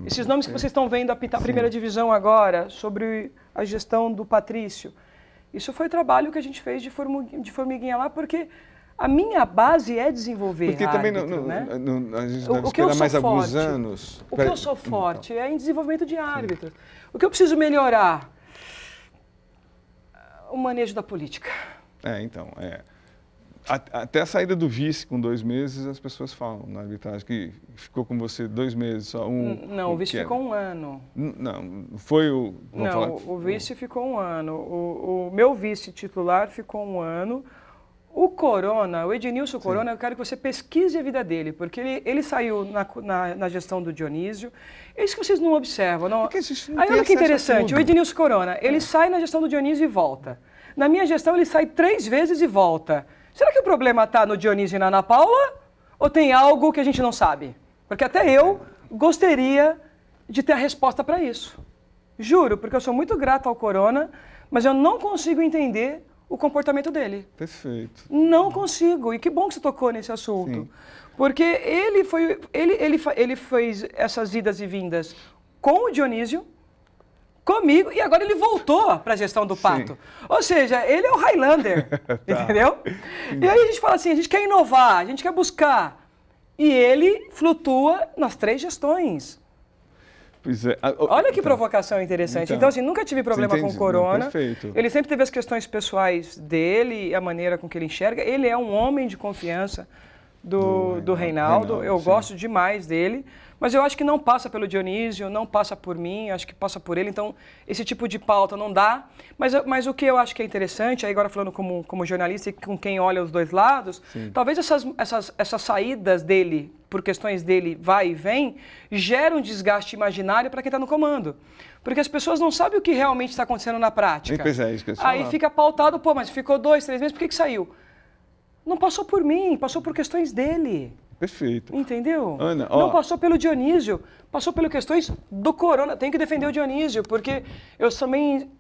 Esses nomes que vocês estão vendo apitar a primeira divisão agora, sobre a gestão do Patrício. Isso foi trabalho que a gente fez de formiguinha lá, porque A minha base é desenvolver Porque árbitro, também né? a gente deve O que eu esperar sou mais alguns forte, anos. O que eu sou forte é em desenvolvimento de árbitros. O que eu preciso melhorar? O manejo da política. Até a saída do vice com 2 meses, as pessoas falam na arbitragem que ficou com você 2 meses, só um... Não, o vice ficou 1 ano. Não, foi o... O vice ficou 1 ano. O meu vice titular ficou 1 ano. O Corona, o Ednilson Corona, eu quero que você pesquise a vida dele, porque ele saiu na gestão do Dionísio. É isso que vocês não observam. Não. Aí olha que interessante, o Ednilson Corona, ele sai na gestão do Dionísio e volta. Na minha gestão ele sai 3 vezes e volta. Será que o problema está no Dionísio e na Ana Paula? Ou tem algo que a gente não sabe? Porque até eu gostaria de ter a resposta para isso. Juro, porque eu sou muito grato ao Corona, mas eu não consigo entender o comportamento dele. Perfeito. Não consigo. E que bom que você tocou nesse assunto. Sim. Porque ele fez essas idas e vindas com o Dionísio, comigo, e agora ele voltou para a gestão do Pato. Sim. Ou seja, ele é o Highlander, entendeu? E aí a gente fala assim, a gente quer inovar, a gente quer buscar. E ele flutua nas 3 gestões. Pois é. Olha que provocação interessante. Então, assim, nunca tive problema com o Corona. Perfeito. Ele sempre teve as questões pessoais dele, a maneira com que ele enxerga. Ele é um homem de confiança do Reinaldo. Eu gosto demais dele. Mas eu acho que não passa pelo Dionísio, não passa por mim, acho que passa por ele. Então, esse tipo de pauta não dá. Mas o que eu acho que é interessante, aí agora falando como jornalista e com quem olha os 2 lados, talvez essas saídas dele, por questões dele, vai e vem, geram um desgaste imaginário para quem está no comando. Porque as pessoas não sabem o que realmente está acontecendo na prática. Aí fica pautado, pô, mas ficou 2, 3 meses, por que saiu? Não passou por mim, passou por questões dele. Perfeito. Entendeu? Ana, não passou pelo Dionísio, passou pelas questões do Corona. Tem que defender o Dionísio, porque eu também...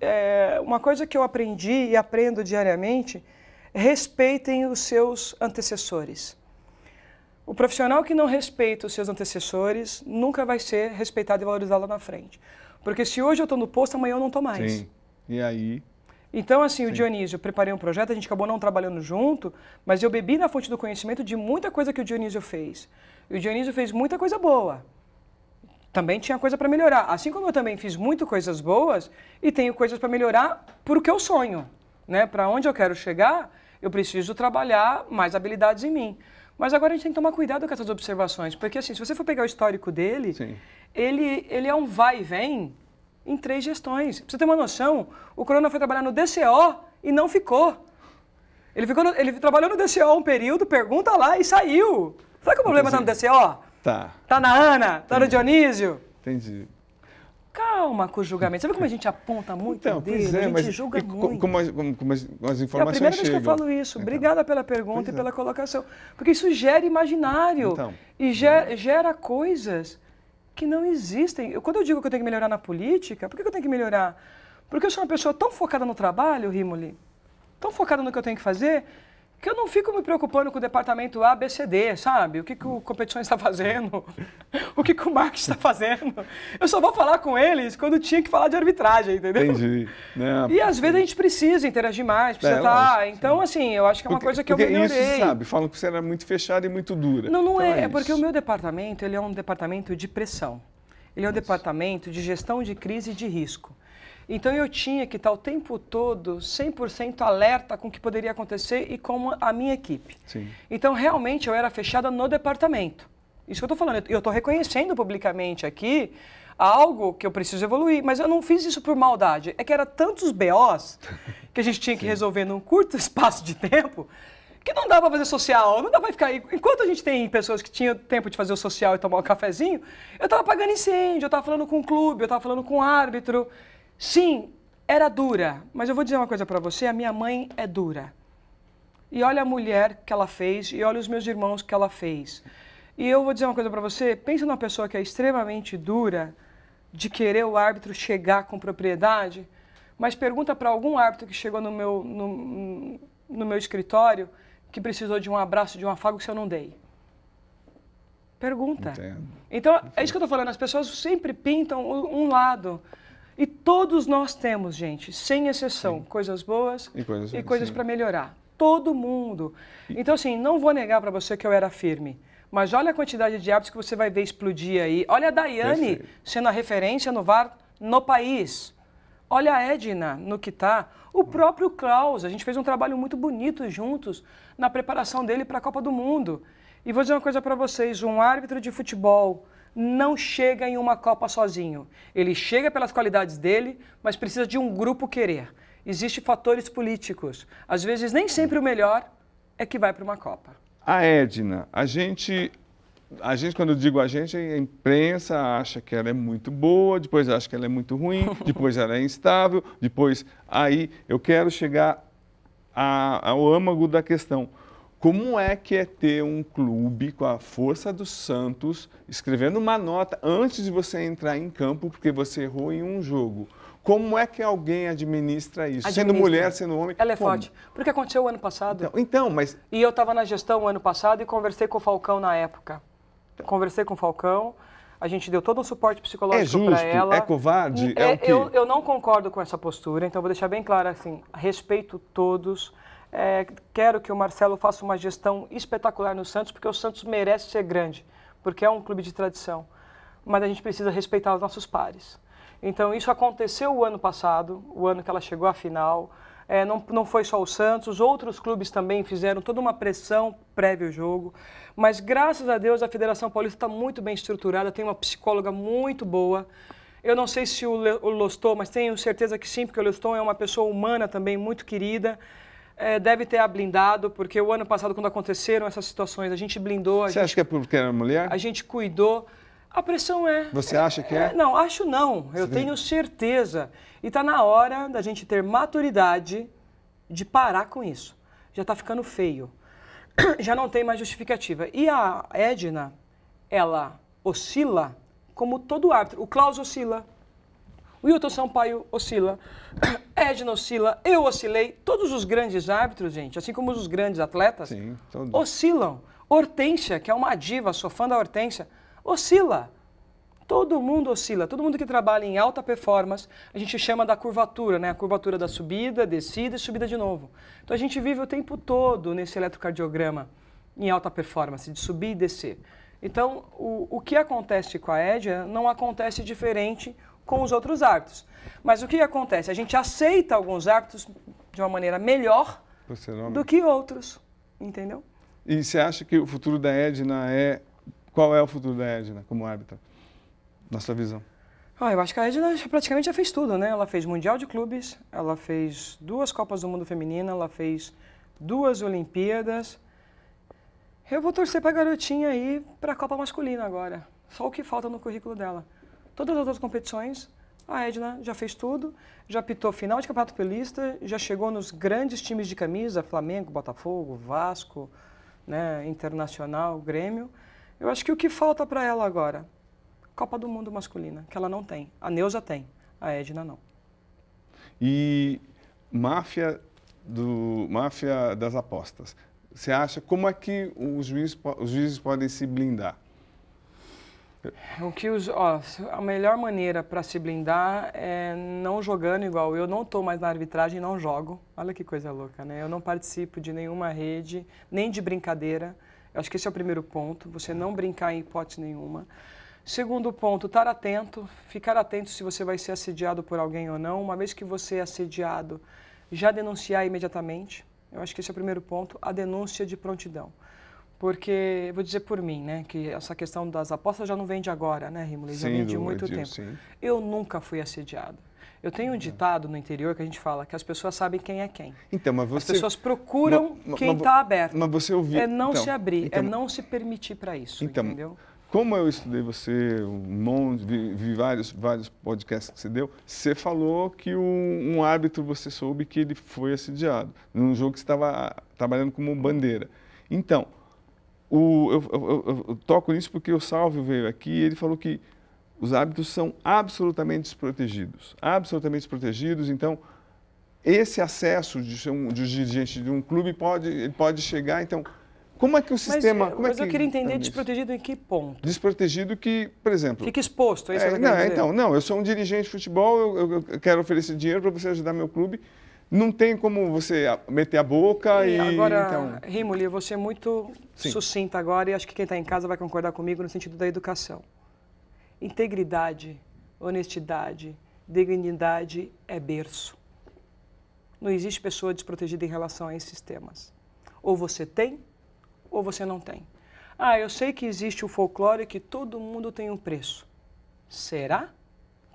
uma coisa que eu aprendi e aprendo diariamente, respeitem os seus antecessores. O profissional que não respeita os seus antecessores nunca vai ser respeitado e valorizado lá na frente. Porque se hoje eu estou no posto, amanhã eu não estou mais. Sim. E aí... Então, assim, o Dionísio, eu preparei um projeto, a gente acabou não trabalhando junto, mas eu bebi na fonte do conhecimento de muita coisa que o Dionísio fez. E o Dionísio fez muita coisa boa. Também tinha coisa para melhorar. Assim como eu também fiz muitas coisas boas e tenho coisas para melhorar por que eu sonho. Né? Para onde eu quero chegar, eu preciso trabalhar mais habilidades em mim. Mas agora a gente tem que tomar cuidado com essas observações, porque assim, se você for pegar o histórico dele, ele é um vai e vem em 3 gestões. Pra você ter uma noção, o Corona foi trabalhar no DCO e não ficou. Ele trabalhou no DCO um período, pergunta lá e saiu. Sabe que o problema está no DCO? Tá na Ana, tá no Dionísio. Entendi. Calma com o julgamento. Sabe como a gente aponta muito o dedo? A gente julga muito. Como as informações chegam. É a primeira vez que eu falo isso. Obrigada pela pergunta e pela colocação. Porque isso gera imaginário e gera coisas que não existem. Quando eu digo que eu tenho que melhorar na política, por que eu tenho que melhorar? Porque eu sou uma pessoa tão focada no trabalho, Rimoli, tão focada no que eu tenho que fazer, que eu não fico me preocupando com o departamento A, B, C, D, sabe? O que o Competições está fazendo, o que o marketing está fazendo. Eu só vou falar com eles quando tinha que falar de arbitragem, entendeu? Entendi. E às vezes a gente precisa interagir mais, precisa estar... Então, assim, eu acho que é uma coisa que eu melhorei. Isso, sabe? Falam que você era muito fechada e muito dura. Não então é. É porque o meu departamento, ele é um departamento de pressão. Ele é um departamento de gestão de crise e de risco. Então eu tinha que estar o tempo todo 100% alerta com o que poderia acontecer e com a minha equipe. Sim. Então realmente eu era fechada no departamento. Isso que eu estou falando. Eu estou reconhecendo publicamente aqui algo que eu preciso evoluir, mas eu não fiz isso por maldade. É que era tantos BOs que a gente tinha que resolver num curto espaço de tempo que não dá para fazer social, não dá para ficar aí. Enquanto a gente tem pessoas que tinham tempo de fazer o social e tomar um cafezinho, eu estava apagando incêndio, eu estava falando com o clube, eu estava falando com o árbitro. Sim, era dura, mas eu vou dizer uma coisa para você, a minha mãe é dura. E olha a mulher que ela fez, e olha os meus irmãos que ela fez. E eu vou dizer uma coisa para você, pensa numa pessoa que é extremamente dura, de querer o árbitro chegar com propriedade, mas pergunta para algum árbitro que chegou no meu escritório, que precisou de um abraço, de um afago, se eu não dei. Pergunta. Entendo. Então, é isso que eu estou falando, as pessoas sempre pintam um lado. E todos nós temos, gente, sem exceção, coisas boas e coisas para melhorar. todo mundo. Então, assim, não vou negar para você que eu era firme. Mas olha a quantidade de árbitros que você vai ver explodir aí. Olha a Daiane sendo a referência no VAR no país. Olha a Edna no que está. O próprio Klaus, a gente fez um trabalho muito bonito juntos na preparação dele para a Copa do Mundo. E vou dizer uma coisa para vocês, um árbitro de futebol não chega em uma Copa sozinho. Ele chega pelas qualidades dele, mas precisa de um grupo querer. Existem fatores políticos. Às vezes, nem sempre o melhor é que vai para uma Copa. A Edna, a gente, quando eu digo a gente, a imprensa acha que ela é muito boa, depois acha que ela é muito ruim, depois ela é instável, depois... Aí eu quero chegar ao âmago da questão. Como é que é ter um clube com a força do Santos escrevendo uma nota antes de você entrar em campo porque você errou em um jogo? Como é que alguém administra isso? Sendo mulher, sendo homem? Ela é forte. Porque aconteceu o ano passado. Então, mas... E eu estava na gestão o ano passado e conversei com o Falcão na época. Conversei com o Falcão, a gente deu todo um suporte psicológico para ela. É covarde? É o quê? Eu não concordo com essa postura, então vou deixar bem claro assim, respeito todos. Quero que o Marcelo faça uma gestão espetacular no Santos, porque o Santos merece ser grande, porque é um clube de tradição. Mas a gente precisa respeitar os nossos pares. Então, isso aconteceu o ano passado, o ano que ela chegou à final. Não foi só o Santos, outros clubes também fizeram toda uma pressão prévio ao jogo. Mas, graças a Deus, a Federação Paulista está muito bem estruturada, tem uma psicóloga muito boa. Eu não sei se o Loston, mas tenho certeza que sim, porque o Loston é uma pessoa humana também, muito querida. Deve ter a blindado, porque o ano passado, quando aconteceram essas situações, a gente blindou. Você acha que é porque era mulher? A gente cuidou. A pressão é... Você acha que é? Não, acho não. Eu tenho certeza. E está na hora da gente ter maturidade de parar com isso. Já está ficando feio. Já não tem mais justificativa. E a Edna, ela oscila como todo árbitro. O Klaus oscila. O Wilton Sampaio oscila. Edna oscila. Eu oscilei. Todos os grandes árbitros, gente, assim como os grandes atletas, oscilam. Hortência, que é uma diva, sou fã da Hortência, oscila. Todo mundo oscila. Todo mundo que trabalha em alta performance, a gente chama da curvatura, né? A curvatura da subida, descida e subida de novo. Então a gente vive o tempo todo nesse eletrocardiograma em alta performance, de subir e descer. Então o que acontece com a Edna não acontece diferente com os outros árbitros. Mas o que acontece? A gente aceita alguns árbitros de uma maneira melhor do que outros. Entendeu? E você acha que o futuro da Edna é... Qual é o futuro da Edna como árbitra, na sua visão? Eu acho que a Edna praticamente já fez tudo, né? Ela fez Mundial de Clubes, ela fez 2 Copas do Mundo Feminina, ela fez 2 Olimpíadas. Eu vou torcer para a garotinha aí para a Copa Masculina agora. Só o que falta no currículo dela. Todas as outras competições, a Edna já fez tudo, já apitou final de Campeonato Paulista, já chegou nos grandes times de camisa, Flamengo, Botafogo, Vasco, né, Internacional, Grêmio. Eu acho que o que falta para ela agora, Copa do Mundo masculina, que ela não tem. A Neuza tem, a Edna não. E máfia das apostas. Você acha, como é que os juízes podem se blindar? A melhor maneira para se blindar é não jogando igual. Eu não estou mais na arbitragem, não jogo. Olha que coisa louca, né? Eu não participo de nenhuma rede, nem de brincadeira. Eu acho que esse é o primeiro ponto, você não brincar em hipótese nenhuma. Segundo ponto, estar atento, ficar atento se você vai ser assediado por alguém ou não. Uma vez que você é assediado, já denunciar imediatamente. Eu acho que esse é o primeiro ponto, a denúncia de prontidão. Porque, vou dizer por mim, né, que essa questão das apostas já não vem de agora, né, Rímulo? Já vem de muito tempo. Sim. Eu nunca fui assediado. Eu tenho um ditado no interior que a gente fala que as pessoas sabem quem é quem. Então, mas você... As pessoas procuram quem está aberto. Mas você ouviu... É não se abrir, é não se permitir para isso, entendeu? Como eu estudei você, vi vários podcasts que você deu, você falou que um árbitro, você soube que ele foi assediado, num jogo que você estava trabalhando como bandeira. Então, eu toco nisso porque o Salvio veio aqui e ele falou que os árbitros são absolutamente desprotegidos. Absolutamente desprotegidos. Então, esse acesso de dirigente de um clube pode chegar. Então, como é que o sistema... Mas eu queria entender desprotegido em que ponto? Desprotegido que, por exemplo... Fica exposto, é isso que eu não, então, não, eu sou um dirigente de futebol, eu quero oferecer dinheiro para você ajudar meu clube. Não tem como você meter a boca e... Agora, então... Rimoli, eu vou ser muito sucinta agora e acho que quem está em casa vai concordar comigo no sentido da educação. Integridade, honestidade, dignidade é berço. Não existe pessoa desprotegida em relação a esses temas. Ou você tem, ou você não tem. Ah, eu sei que existe o folclore que todo mundo tem um preço. Será?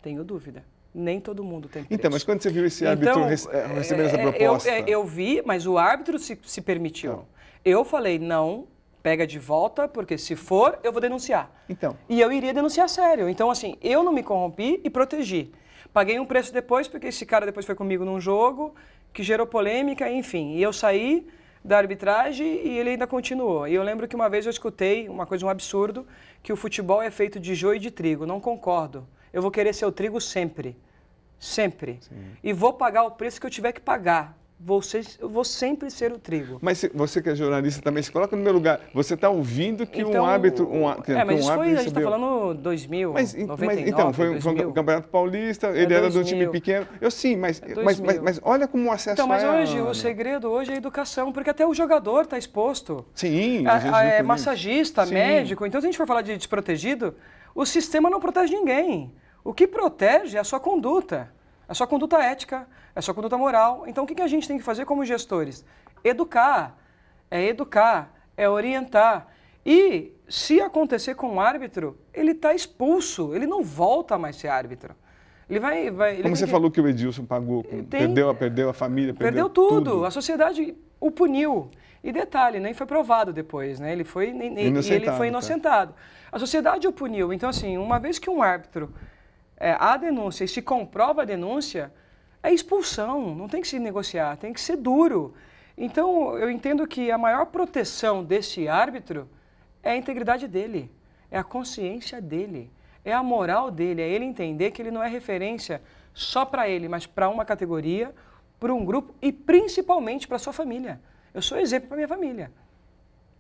Tenho dúvida. Nem todo mundo tem preço. Então, mas quando você viu esse árbitro recebendo essa proposta? Eu vi, mas o árbitro se permitiu. Não. Eu falei, não, pega de volta, porque se for, eu vou denunciar. Então. E eu iria denunciar sério. Então, assim, eu não me corrompi e protegi. Paguei um preço depois, porque esse cara depois foi comigo num jogo, que gerou polêmica, enfim. E eu saí da arbitragem e ele ainda continuou. E eu lembro que uma vez eu escutei um absurdo, que o futebol é feito de joio e de trigo. Não concordo. Eu vou querer ser o trigo sempre. Sempre. Sim. E vou pagar o preço que eu tiver que pagar. Eu vou sempre ser o trigo. Mas você que é jornalista também, se coloca no meu lugar. Você está ouvindo que então, um árbitro... mas isso foi, a gente está falando 2000, 99, então, foi 2000. um Campeonato Paulista, ele era de um time pequeno. Eu sim, mas olha como o acesso então, mas hoje, o segredo hoje é a educação, porque até o jogador está exposto. Sim. É massagista, sim. Médico. Então, se a gente for falar de desprotegido, o sistema não protege ninguém. O que protege é a sua conduta. A sua conduta ética, a sua conduta moral. Então, o que a gente tem que fazer como gestores? Educar, é orientar. E, se acontecer com um árbitro, ele está expulso, ele não volta mais a ser árbitro. Ele vai como você falou que o Edilson pagou, perdeu a família, perdeu tudo. A sociedade o puniu. E detalhe, nem foi provado depois, né? Ele foi inocentado. A sociedade o puniu. Então, assim, uma vez que um árbitro... a denúncia e se comprova a denúncia, é expulsão, não tem que se negociar, tem que ser duro. Então, eu entendo que a maior proteção desse árbitro é a integridade dele, é a consciência dele, é a moral dele, é ele entender que ele não é referência só para ele, mas para uma categoria, para um grupo e principalmente para a sua família. Eu sou exemplo para minha família.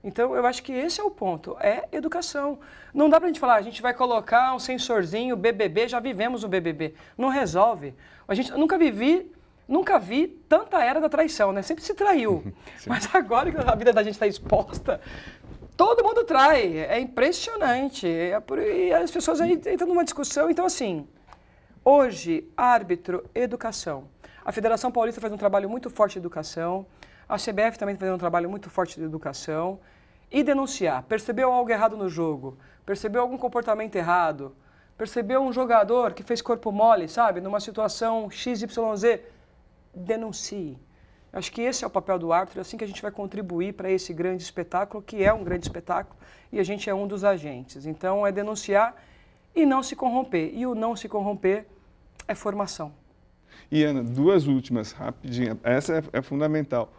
Então, eu acho que esse é o ponto, é educação. Não dá pra gente falar, a gente vai colocar um sensorzinho, BBB, já vivemos o BBB. Não resolve. Eu nunca vi tanta era da traição, né? Sempre se traiu. Mas agora que a vida da gente está exposta, todo mundo trai. É impressionante. E as pessoas aí entram numa discussão. Então, assim, hoje, árbitro, educação. A Federação Paulista faz um trabalho muito forte de educação. A CBF também faz um trabalho muito forte de educação. E denunciar. Percebeu algo errado no jogo? Percebeu algum comportamento errado? Percebeu um jogador que fez corpo mole, sabe? Numa situação XYZ? Denuncie. Acho que esse é o papel do árbitro, é assim que a gente vai contribuir para esse grande espetáculo, que é um grande espetáculo, e a gente é um dos agentes. Então, é denunciar e não se corromper. E o não se corromper é formação. E, Ana, duas últimas, rapidinho. Essa é fundamental.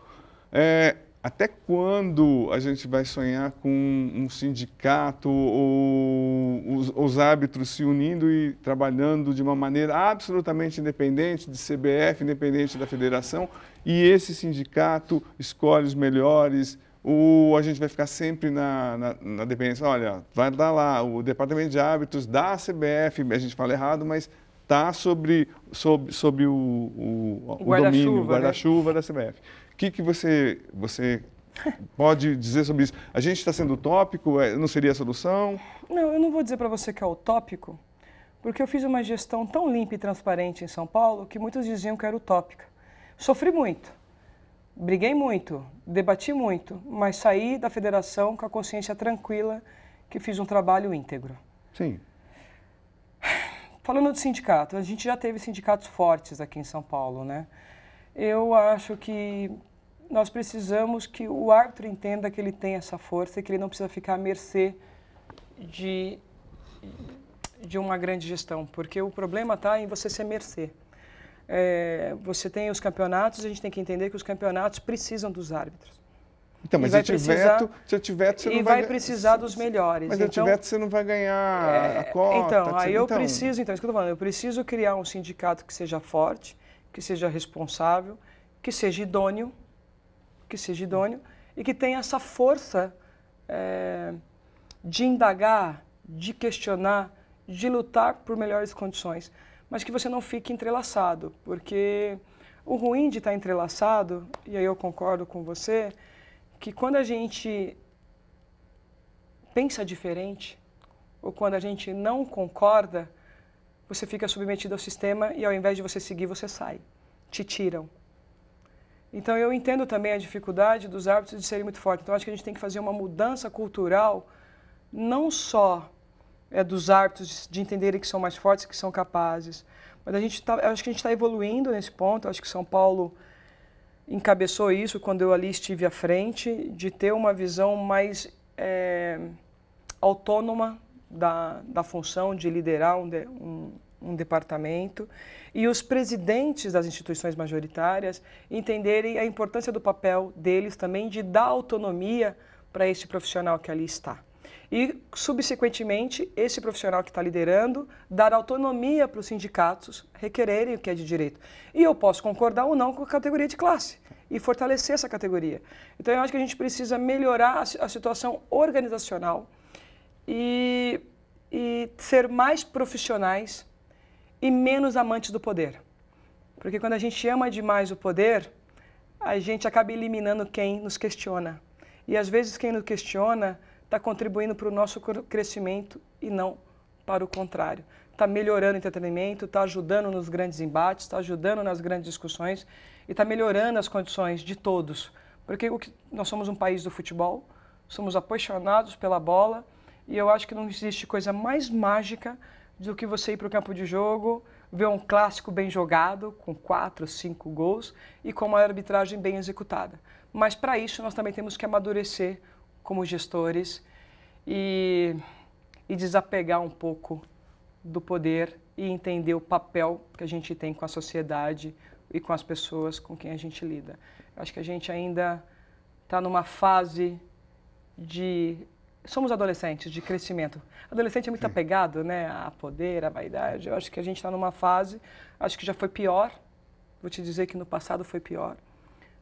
Até quando a gente vai sonhar com um sindicato ou os árbitros se unindo e trabalhando de uma maneira absolutamente independente de CBF, independente da federação, e esse sindicato escolhe os melhores, ou a gente vai ficar sempre na dependência? Olha, vai dar lá, o departamento de árbitros da CBF, a gente fala errado, mas está sobre o domínio, o guarda-chuva, né, da CBF. O que você pode dizer sobre isso? A gente está sendo utópico? Não seria a solução? Não, eu não vou dizer para você que é utópico, porque eu fiz uma gestão tão limpa e transparente em São Paulo que muitos diziam que era utópica. Sofri muito, briguei muito, debati muito, mas saí da federação com a consciência tranquila que fiz um trabalho íntegro. Sim. Falando de sindicato, a gente já teve sindicatos fortes aqui em São Paulo, né? Eu acho que nós precisamos que o árbitro entenda que ele tem essa força e que ele não precisa ficar à mercê de uma grande gestão, porque o problema está em você ser mercê. Você tem os campeonatos, a gente tem que entender que os campeonatos precisam dos árbitros. Então, mas se eu tiver, você não vai precisar dos melhores. Mas se eu tiver, você não vai ganhar a cota. Então, aí eu preciso, isso que eu estou falando, eu preciso criar um sindicato que seja forte, que seja responsável, que seja idôneo e que tenha essa força de indagar, de questionar, de lutar por melhores condições, mas que você não fique entrelaçado, porque O ruim de estar entrelaçado, e aí eu concordo com você, que quando a gente pensa diferente, ou quando a gente não concorda, você fica submetido ao sistema e ao invés de você seguir, você sai. Te tiram. Então eu entendo também a dificuldade dos árbitros de serem muito fortes. Então acho que a gente tem que fazer uma mudança cultural, não só dos árbitros de entenderem que são mais fortes, que são capazes, mas eu acho que a gente está evoluindo nesse ponto. Eu acho que São Paulo encabeçou isso quando eu ali estive à frente, de ter uma visão mais autônoma da função de liderar um departamento, e os presidentes das instituições majoritárias entenderem a importância do papel deles também de dar autonomia para esse profissional que ali está. E, subsequentemente, esse profissional que está liderando dar autonomia para os sindicatos requererem o que é de direito. E eu posso concordar ou não com a categoria de classe e fortalecer essa categoria. Então, eu acho que a gente precisa melhorar a situação organizacional e ser mais profissionais e menos amantes do poder. Porque quando a gente ama demais o poder, a gente acaba eliminando quem nos questiona. E, às vezes, quem nos questiona está contribuindo para o nosso crescimento e não para o contrário. Está melhorando o entretenimento, está ajudando nos grandes embates, está ajudando nas grandes discussões e está melhorando as condições de todos. Porque nós somos um país do futebol, somos apaixonados pela bola e eu acho que não existe coisa mais mágica do que você ir para o campo de jogo, ver um clássico bem jogado, com 4, 5 gols e com uma arbitragem bem executada. Mas para isso nós também temos que amadurecer como gestores e desapegar um pouco do poder e entender o papel que a gente tem com a sociedade e com as pessoas com quem a gente lida. Acho que a gente ainda está numa fase somos adolescentes, de crescimento. Adolescente é muito apegado, né, a poder, a vaidade. Eu acho que a gente está numa fase, acho que já foi pior. Vou te dizer que no passado foi pior.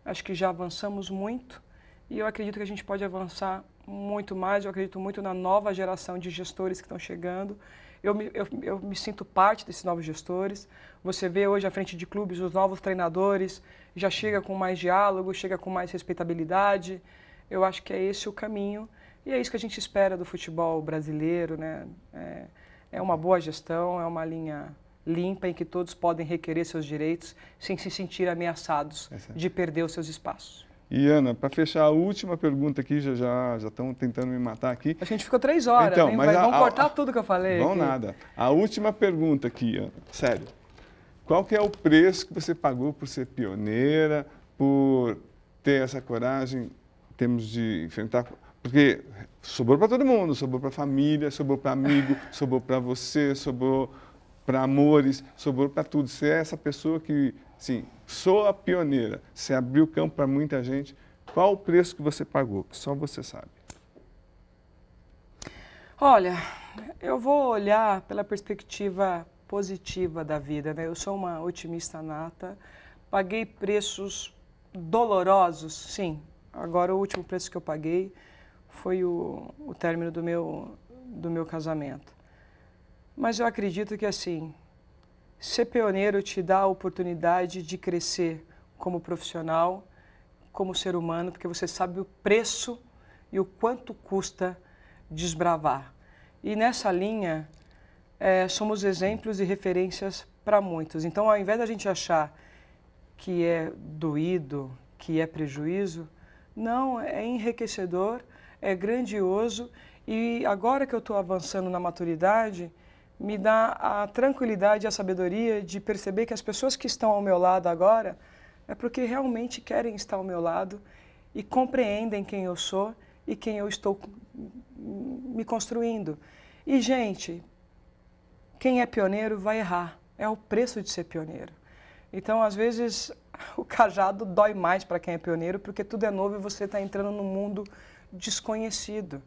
Acho que já avançamos muito. E eu acredito que a gente pode avançar muito mais. Eu acredito muito na nova geração de gestores que estão chegando. Eu me sinto parte desses novos gestores. Você vê hoje à frente de clubes os novos treinadores, já chega com mais diálogo, chega com mais respeitabilidade. Eu acho que é esse o caminho. E é isso que a gente espera do futebol brasileiro, né? É uma boa gestão, é uma linha limpa em que todos podem requerer seus direitos sem se sentir ameaçados de perder os seus espaços. E, Ana, para fechar a última pergunta aqui, já estão tentando me matar aqui. A gente ficou 3 horas, então, hein? Mas vamos cortar tudo que eu falei. Não, aqui. Nada. A última pergunta aqui, Ana, sério. Qual que é o preço que você pagou por ser pioneira, por ter essa coragem, em termos de enfrentar... Porque sobrou para todo mundo, sobrou para a família, sobrou para amigo, sobrou para você, sobrou para amores, sobrou para tudo. Você é essa pessoa que, sim, sou a pioneira. Você abriu campo para muita gente. Qual o preço que você pagou? Que só você sabe. Olha, eu vou olhar pela perspectiva positiva da vida, né? Eu sou uma otimista nata. Paguei preços dolorosos, sim. Agora, o último preço que eu paguei foi o término do meu casamento. Mas eu acredito que, assim, ser pioneiro te dá a oportunidade de crescer como profissional, como ser humano, porque você sabe o preço e o quanto custa desbravar. E nessa linha, somos exemplos e referências para muitos. Então, ao invés da gente achar que é doído, que é prejuízo, não, é enriquecedor, é grandioso. E agora que eu estou avançando na maturidade, me dá a tranquilidade e a sabedoria de perceber que as pessoas que estão ao meu lado agora é porque realmente querem estar ao meu lado e compreendem quem eu sou e quem eu estou me construindo. E, gente, quem é pioneiro vai errar. É o preço de ser pioneiro. Então, às vezes, o cajado dói mais para quem é pioneiro porque tudo é novo e você está entrando num mundo desconhecido.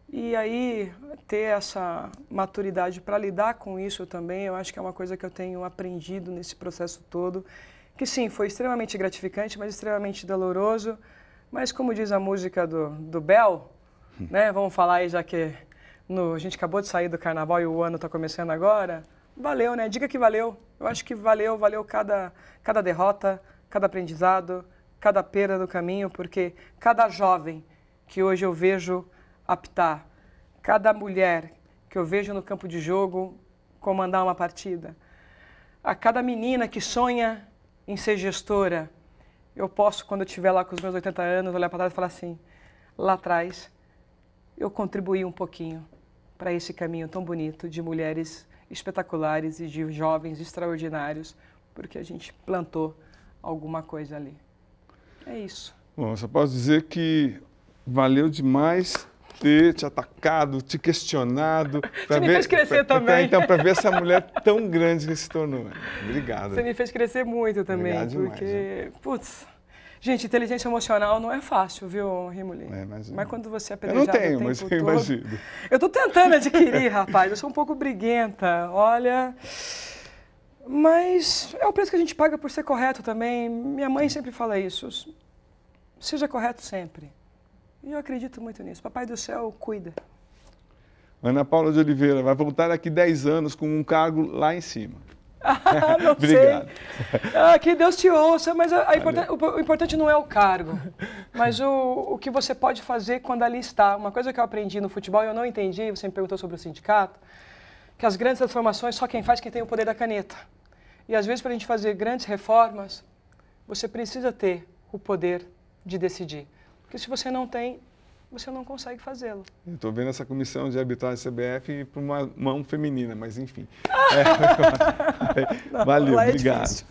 E aí, ter essa maturidade para lidar com isso também, eu acho que é uma coisa que eu tenho aprendido nesse processo todo, que sim, foi extremamente gratificante, mas extremamente doloroso. Mas como diz a música do Bel, né, vamos falar aí já que a gente acabou de sair do carnaval e o ano está começando agora, valeu, né? Diga que valeu. Eu acho que valeu cada derrota, cada aprendizado, cada perda no caminho, porque cada jovem que hoje eu vejo apitar, cada mulher que eu vejo no campo de jogo comandar uma partida, a cada menina que sonha em ser gestora, eu posso, quando eu estiver lá com os meus 80 anos, olhar para trás e falar assim, lá atrás, eu contribuí um pouquinho para esse caminho tão bonito de mulheres espetaculares e de jovens extraordinários, porque a gente plantou alguma coisa ali. É isso. Bom, só posso dizer que valeu demais ter te atacado, te questionado. Você me fez crescer também. Então, para ver essa mulher tão grande que se tornou. Obrigado. Você me fez crescer muito também, Obrigado porque, demais, putz, gente, inteligência emocional não é fácil, viu, Rimoli? Mas quando você é eu não apedrejado tenho, o tempo mas eu todo... imagino. Eu tô tentando adquirir, rapaz, eu sou um pouco briguenta, olha... Mas é o preço que a gente paga por ser correto também. Minha mãe sempre fala isso, seja correto sempre. E eu acredito muito nisso. Papai do céu cuida. Ana Paula de Oliveira vai voltar daqui 10 anos com um cargo lá em cima. Não Obrigado. sei. Que Deus te ouça, mas o importante não é o cargo, mas o que você pode fazer quando ali está. Uma coisa que eu aprendi no futebol e eu não entendi, você me perguntou sobre o sindicato, que as grandes transformações só quem faz quem tem o poder da caneta. E às vezes para a gente fazer grandes reformas, você precisa ter o poder de decidir. Porque se você não tem, você não consegue fazê-lo. Estou vendo essa comissão de arbitragem CBF para uma mão feminina, mas enfim. Valeu, obrigado.